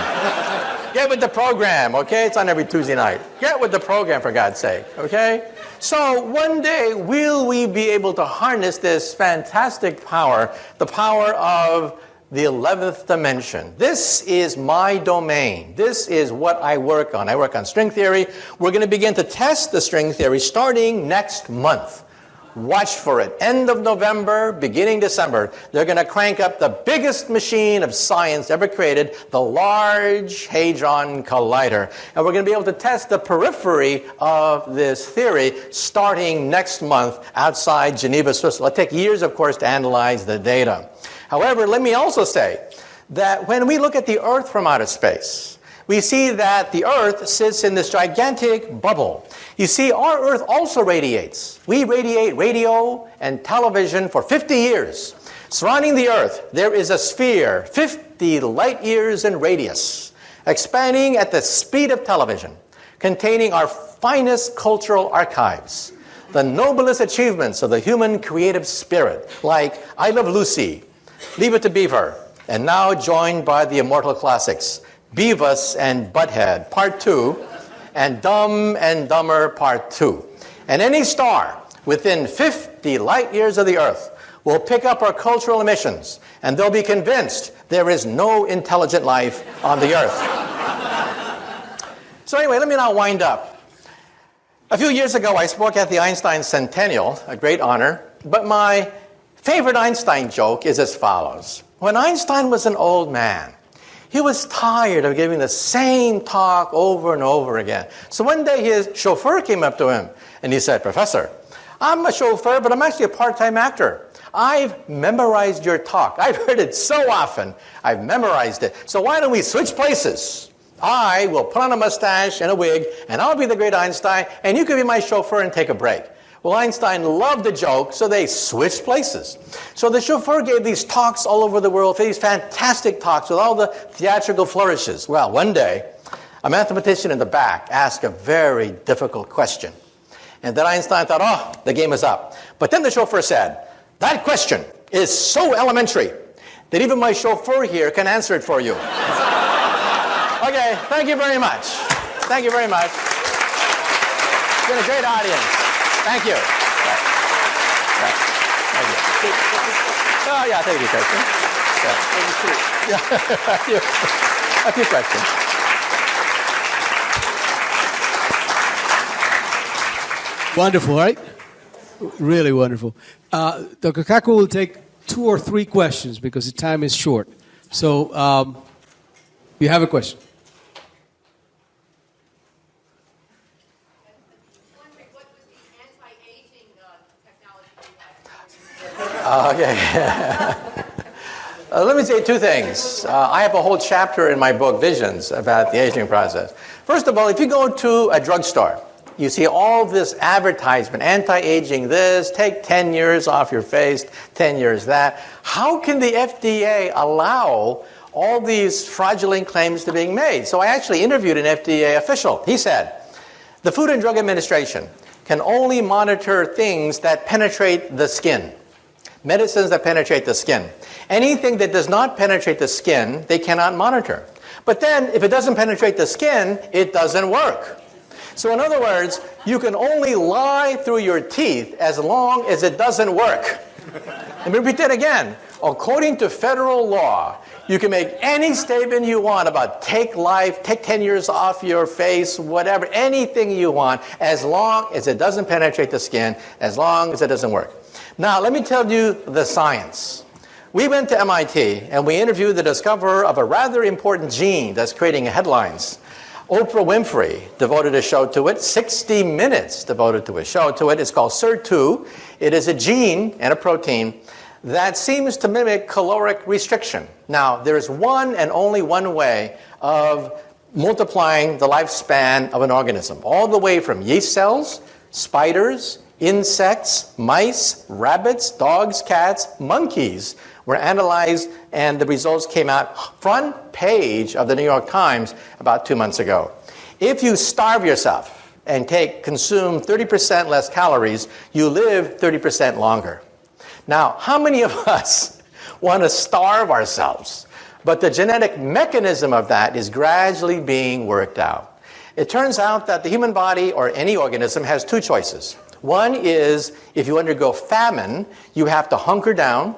Get with the program, okay? It's on every Tuesday night. Get with the program, for God's sake, okay? So one day, will we be able to harness this fantastic power, the power of the 11th dimension? This is my domain. This is what I work on. I work on string theory. We're going to begin to test the string theory starting next month. Watch for it. End of November, beginning December, they're going to crank up the biggest machine of science ever created, the Large Hadron Collider. And we're going to be able to test the periphery of this theory starting next month outside Geneva, Switzerland. It'll take years, of course, to analyze the data. However, let me also say that when we look at the Earth from outer space, we see that the Earth sits in this gigantic bubble. You see, our Earth also radiates. We radiate radio and television for 50 years. Surrounding the Earth, there is a sphere, 50 light years in radius, expanding at the speed of television, containing our finest cultural archives, the noblest achievements of the human creative spirit, like I Love Lucy, Leave It to Beaver, and now joined by the immortal classics, Beavis and Butthead, Part 2, and Dumb and Dumber, Part 2. And any star within 50 light years of the Earth will pick up our cultural emissions, and they'll be convinced there is no intelligent life on the Earth. So anyway, let me now wind up. A few years ago, I spoke at the Einstein Centennial, a great honor, but my favorite Einstein joke is as follows. When Einstein was an old man, he was tired of giving the same talk over and over again. So one day his chauffeur came up to him and he said, "Professor, I'm a chauffeur, but I'm actually a part-time actor. I've memorized your talk. I've heard it so often. I've memorized it. So why don't we switch places? I will put on a mustache and a wig, and I'll be the great Einstein, and you can be my chauffeur and take a break." Well, Einstein loved the joke, so they switched places. So the chauffeur gave these talks all over the world, these fantastic talks with all the theatrical flourishes. Well, one day, a mathematician in the back asked a very difficult question. And then Einstein thought, oh, the game is up. But then the chauffeur said, "That question is so elementary that even my chauffeur here can answer it for you." Okay, thank you very much. Thank you very much. It's been a great audience. Thank you. Right. Thank you. Oh, yeah, thank you, question. Yeah. A few questions. Wonderful, right? Really wonderful. Dr. Kaku will take 2 or 3 questions because the time is short. So, you have a question? Okay. Let me say 2 things. I have a whole chapter in my book, Visions, about the aging process. First of all, if you go to a drugstore, you see all this advertisement, anti-aging this, take 10 years off your face, 10 years that. How can the FDA allow all these fraudulent claims to being made? So I actually interviewed an FDA official. He said, the Food and Drug Administration can only monitor things that penetrate the skin. Medicines that penetrate the skin. Anything that does not penetrate the skin, they cannot monitor. But then, if it doesn't penetrate the skin, it doesn't work. So in other words, you can only lie through your teeth as long as it doesn't work. Let me repeat that again. According to federal law, you can make any statement you want about take life, take 10 years off your face, whatever, anything you want, as long as it doesn't penetrate the skin, as long as it doesn't work. Now, let me tell you the science. We went to MIT and we interviewed the discoverer of a rather important gene that's creating headlines. Oprah Winfrey devoted a show to it, 60 Minutes devoted to a show to it. It's called SIR2. It is a gene and a protein that seems to mimic caloric restriction. Now, there is one and only one way of multiplying the lifespan of an organism, all the way from yeast cells, spiders, insects, mice, rabbits, dogs, cats, monkeys were analyzed, and the results came out front page of the New York Times about 2 months ago. If you starve yourself and consume 30% less calories, you live 30% longer. Now, how many of us want to starve ourselves? But the genetic mechanism of that is gradually being worked out. It turns out that the human body, or any organism, has 2 choices. One is, if you undergo famine, you have to hunker down,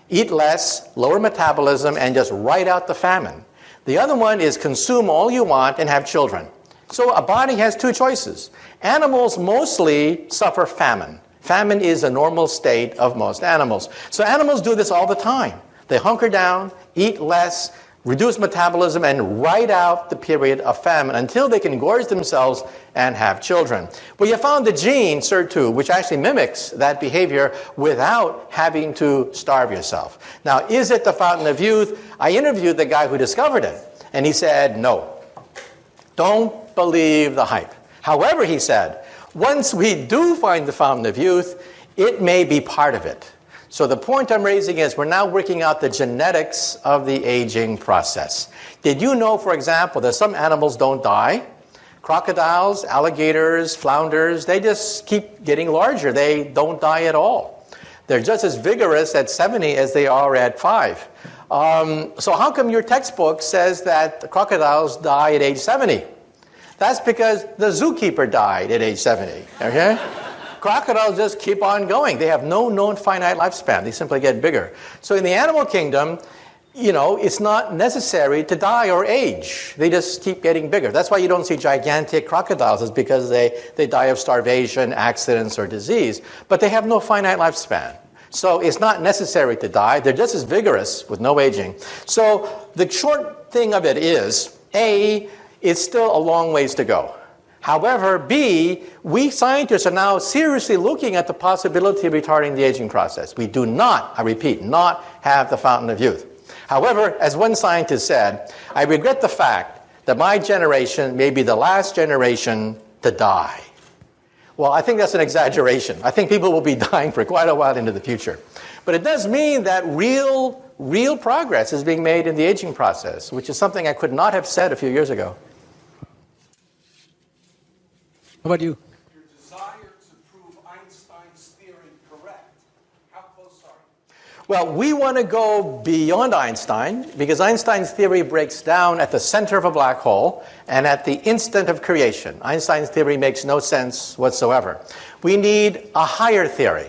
eat less, lower metabolism, and just ride out the famine. The other one is consume all you want and have children. So a body has 2 choices. Animals mostly suffer famine. Famine is a normal state of most animals. So animals do this all the time. They hunker down, eat less, reduce metabolism, and ride out the period of famine until they can gorge themselves and have children. Well, you found the gene, SIR2, which actually mimics that behavior without having to starve yourself. Now, is it the fountain of youth? I interviewed the guy who discovered it, and he said, no. Don't believe the hype. However, he said, once we do find the fountain of youth, it may be part of it. So the point I'm raising is we're now working out the genetics of the aging process. Did you know, for example, that some animals don't die? Crocodiles, alligators, flounders, they just keep getting larger. They don't die at all. They're just as vigorous at 70 as they are at 5. So how come your textbook says that the crocodiles die at age 70? That's because the zookeeper died at age 70, okay? Crocodiles just keep on going. They have no known finite lifespan. They simply get bigger. So in the animal kingdom, it's not necessary to die or age. They just keep getting bigger. That's why you don't see gigantic crocodiles, is because they die of starvation, accidents, or disease. But they have no finite lifespan. So it's not necessary to die. They're just as vigorous with no aging. So the short thing of it is, A, it's still a long ways to go. However, B, we scientists are now seriously looking at the possibility of retarding the aging process. We do not, I repeat, not have the fountain of youth. However, as one scientist said, I regret the fact that my generation may be the last generation to die. Well, I think that's an exaggeration. I think people will be dying for quite a while into the future. But it does mean that real progress is being made in the aging process, which is something I could not have said a few years ago. How about you? Your desire to prove Einstein's theory correct. How close are you? Well, we want to go beyond Einstein, because Einstein's theory breaks down at the center of a black hole and at the instant of creation. Einstein's theory makes no sense whatsoever. We need a higher theory.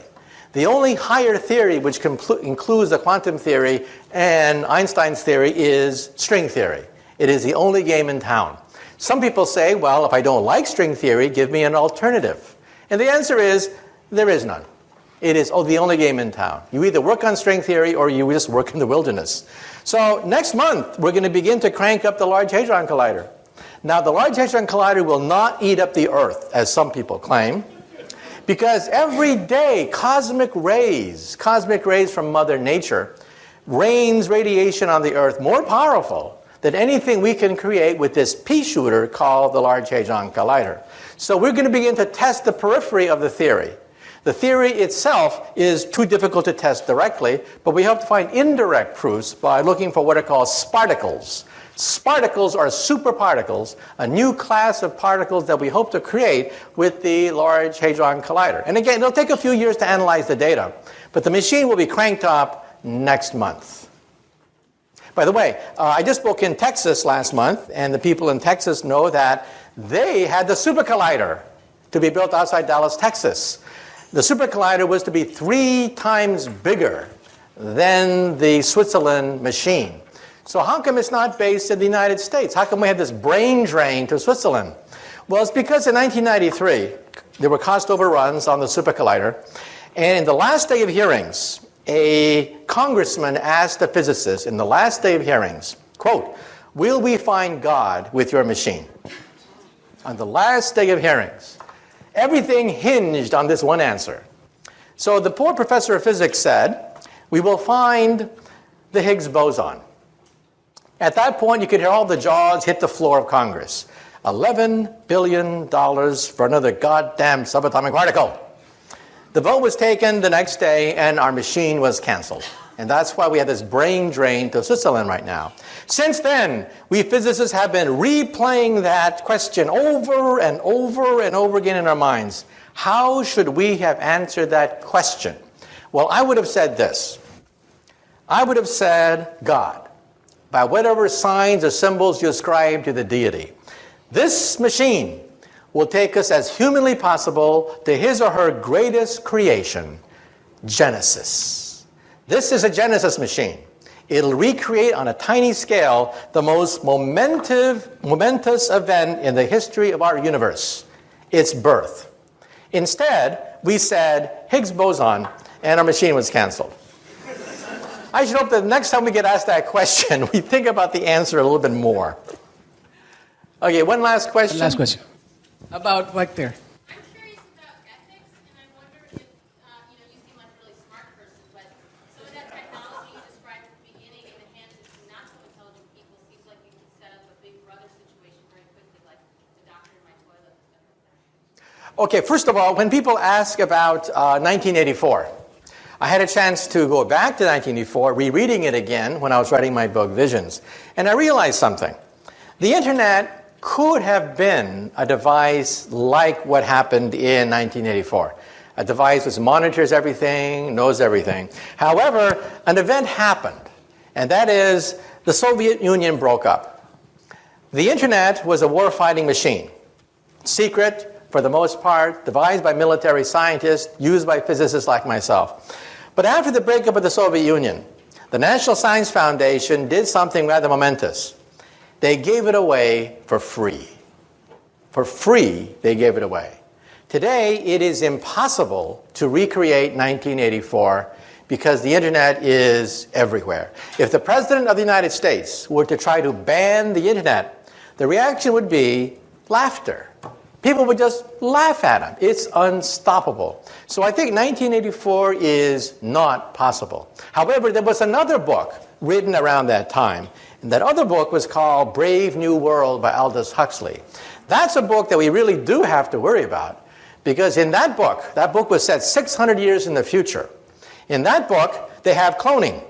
The only higher theory which includes the quantum theory and Einstein's theory is string theory. It is the only game in town. Some people say, well, if I don't like string theory, give me an alternative. And the answer is, there is none. It is the only game in town. You either work on string theory or you just work in the wilderness. So next month, we're going to begin to crank up the Large Hadron Collider. Now, the Large Hadron Collider will not eat up the Earth, as some people claim, because every day, cosmic rays from Mother Nature, rains radiation on the Earth more powerful than anything we can create with this pea shooter called the Large Hadron Collider. So we're going to begin to test the periphery of the theory. The theory itself is too difficult to test directly, but we hope to find indirect proofs by looking for what are called sparticles. Sparticles are superparticles, a new class of particles that we hope to create with the Large Hadron Collider. And again, it'll take a few years to analyze the data, but the machine will be cranked up next month. By the way, I just spoke in Texas last month, and the people in Texas know that they had the Super Collider to be built outside Dallas, Texas. The Super Collider was to be 3 times bigger than the Switzerland machine. So how come it's not based in the United States? How come we have this brain drain to Switzerland? Well, it's because in 1993, there were cost overruns on the Super Collider, and in the last day of hearings, a congressman asked a physicist in the last day of hearings, quote, "Will we find God with your machine?" On the last day of hearings. Everything hinged on this one answer. So the poor professor of physics said, "We will find the Higgs boson." At that point, you could hear all the jaws hit the floor of Congress. $11 billion for another goddamn subatomic particle. The vote was taken the next day, and our machine was canceled. And that's why we have this brain drain to Switzerland right now. Since then, we physicists have been replaying that question over and over and over again in our minds. How should we have answered that question? Well, I would have said this. I would have said God, by whatever signs or symbols you ascribe to the deity. This machine will take us as humanly possible to his or her greatest creation, Genesis. This is a Genesis machine. It'll recreate on a tiny scale the most momentous event in the history of our universe, its birth. Instead, we said Higgs boson, and our machine was canceled. I should hope that the next time we get asked that question, we think about the answer a little bit more. Okay, one last question. Last question. About right there. I'm curious about ethics, and I wonder if, you seem like a really smart person, but some of that technology you described at the beginning in the hands of some not so intelligent people seems like you can set up a big brother situation very quickly, like the doctor in my toilet and stuff like that. Okay, first of all, when people ask about 1984, I had a chance to go back to 1984, rereading it again when I was writing my book, Visions. And I realized something. The internet could have been a device like what happened in 1984. A device which monitors everything, knows everything. However, an event happened, and that is the Soviet Union broke up. The internet was a war-fighting machine. Secret, for the most part, devised by military scientists, used by physicists like myself. But after the breakup of the Soviet Union, The National Science Foundation did something rather momentous. They gave it away for free. For free, they gave it away. Today, it is impossible to recreate 1984 because the internet is everywhere. If the President of the United States were to try to ban the internet, the reaction would be laughter. People would just laugh at him. It's unstoppable. So I think 1984 is not possible. However, there was another book written around that time. And that other book was called Brave New World by Aldous Huxley. That's a book that we really do have to worry about. Because in that book was set 600 years in the future. In that book, they have cloning.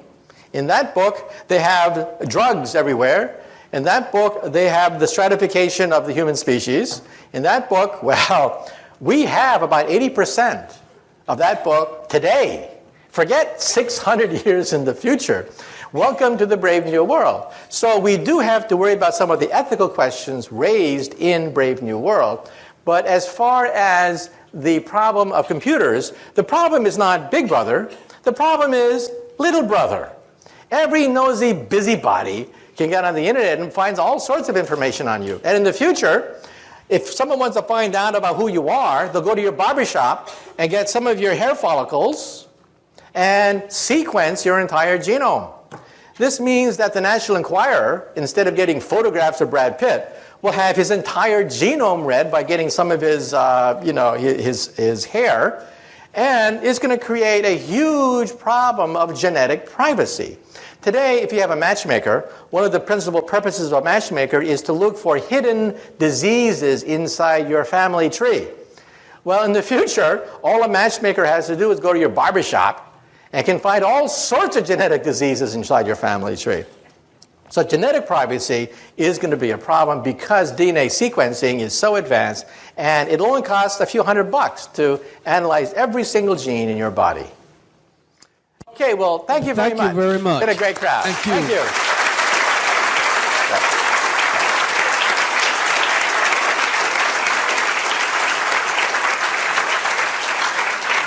In that book, they have drugs everywhere. In that book, they have the stratification of the human species. In that book, well, we have about 80% of that book today. Forget 600 years in the future. Welcome to the Brave New World. So we do have to worry about some of the ethical questions raised in Brave New World. But as far as the problem of computers, the problem is not Big Brother. The problem is Little Brother. Every nosy busybody can get on the internet and finds all sorts of information on you. And in the future, if someone wants to find out about who you are, they'll go to your barbershop and get some of your hair follicles and sequence your entire genome. This means that the National Enquirer, instead of getting photographs of Brad Pitt, will have his entire genome read by getting some of his, his hair, and it's going to create a huge problem of genetic privacy. Today, if you have a matchmaker, one of the principal purposes of a matchmaker is to look for hidden diseases inside your family tree. Well, in the future, all a matchmaker has to do is go to your barbershop and can find all sorts of genetic diseases inside your family tree. So genetic privacy is going to be a problem because DNA sequencing is so advanced, and it only costs a few $100 to analyze every single gene in your body. Okay, well, thank you very much. Thank you very much. It's been a great crowd. Thank you. Thank you.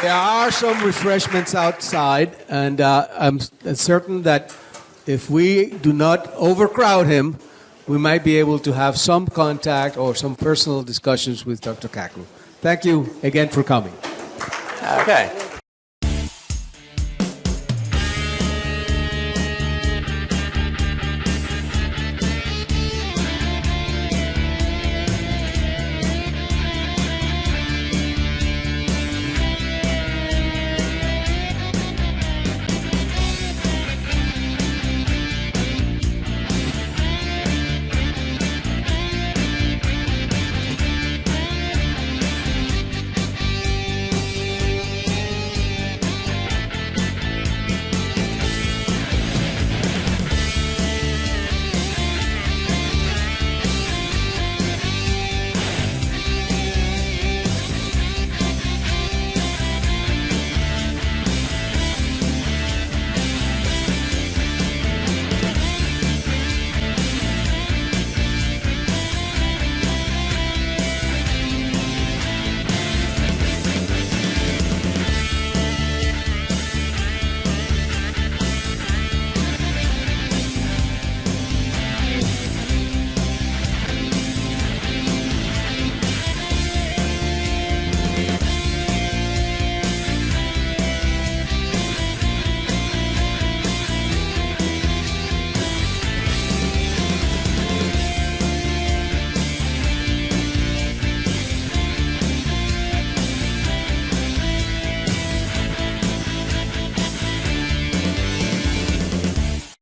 There are some refreshments outside, and I'm certain that if we do not overcrowd him, we might be able to have some contact or some personal discussions with Dr. Kaku. Thank you again for coming. Okay.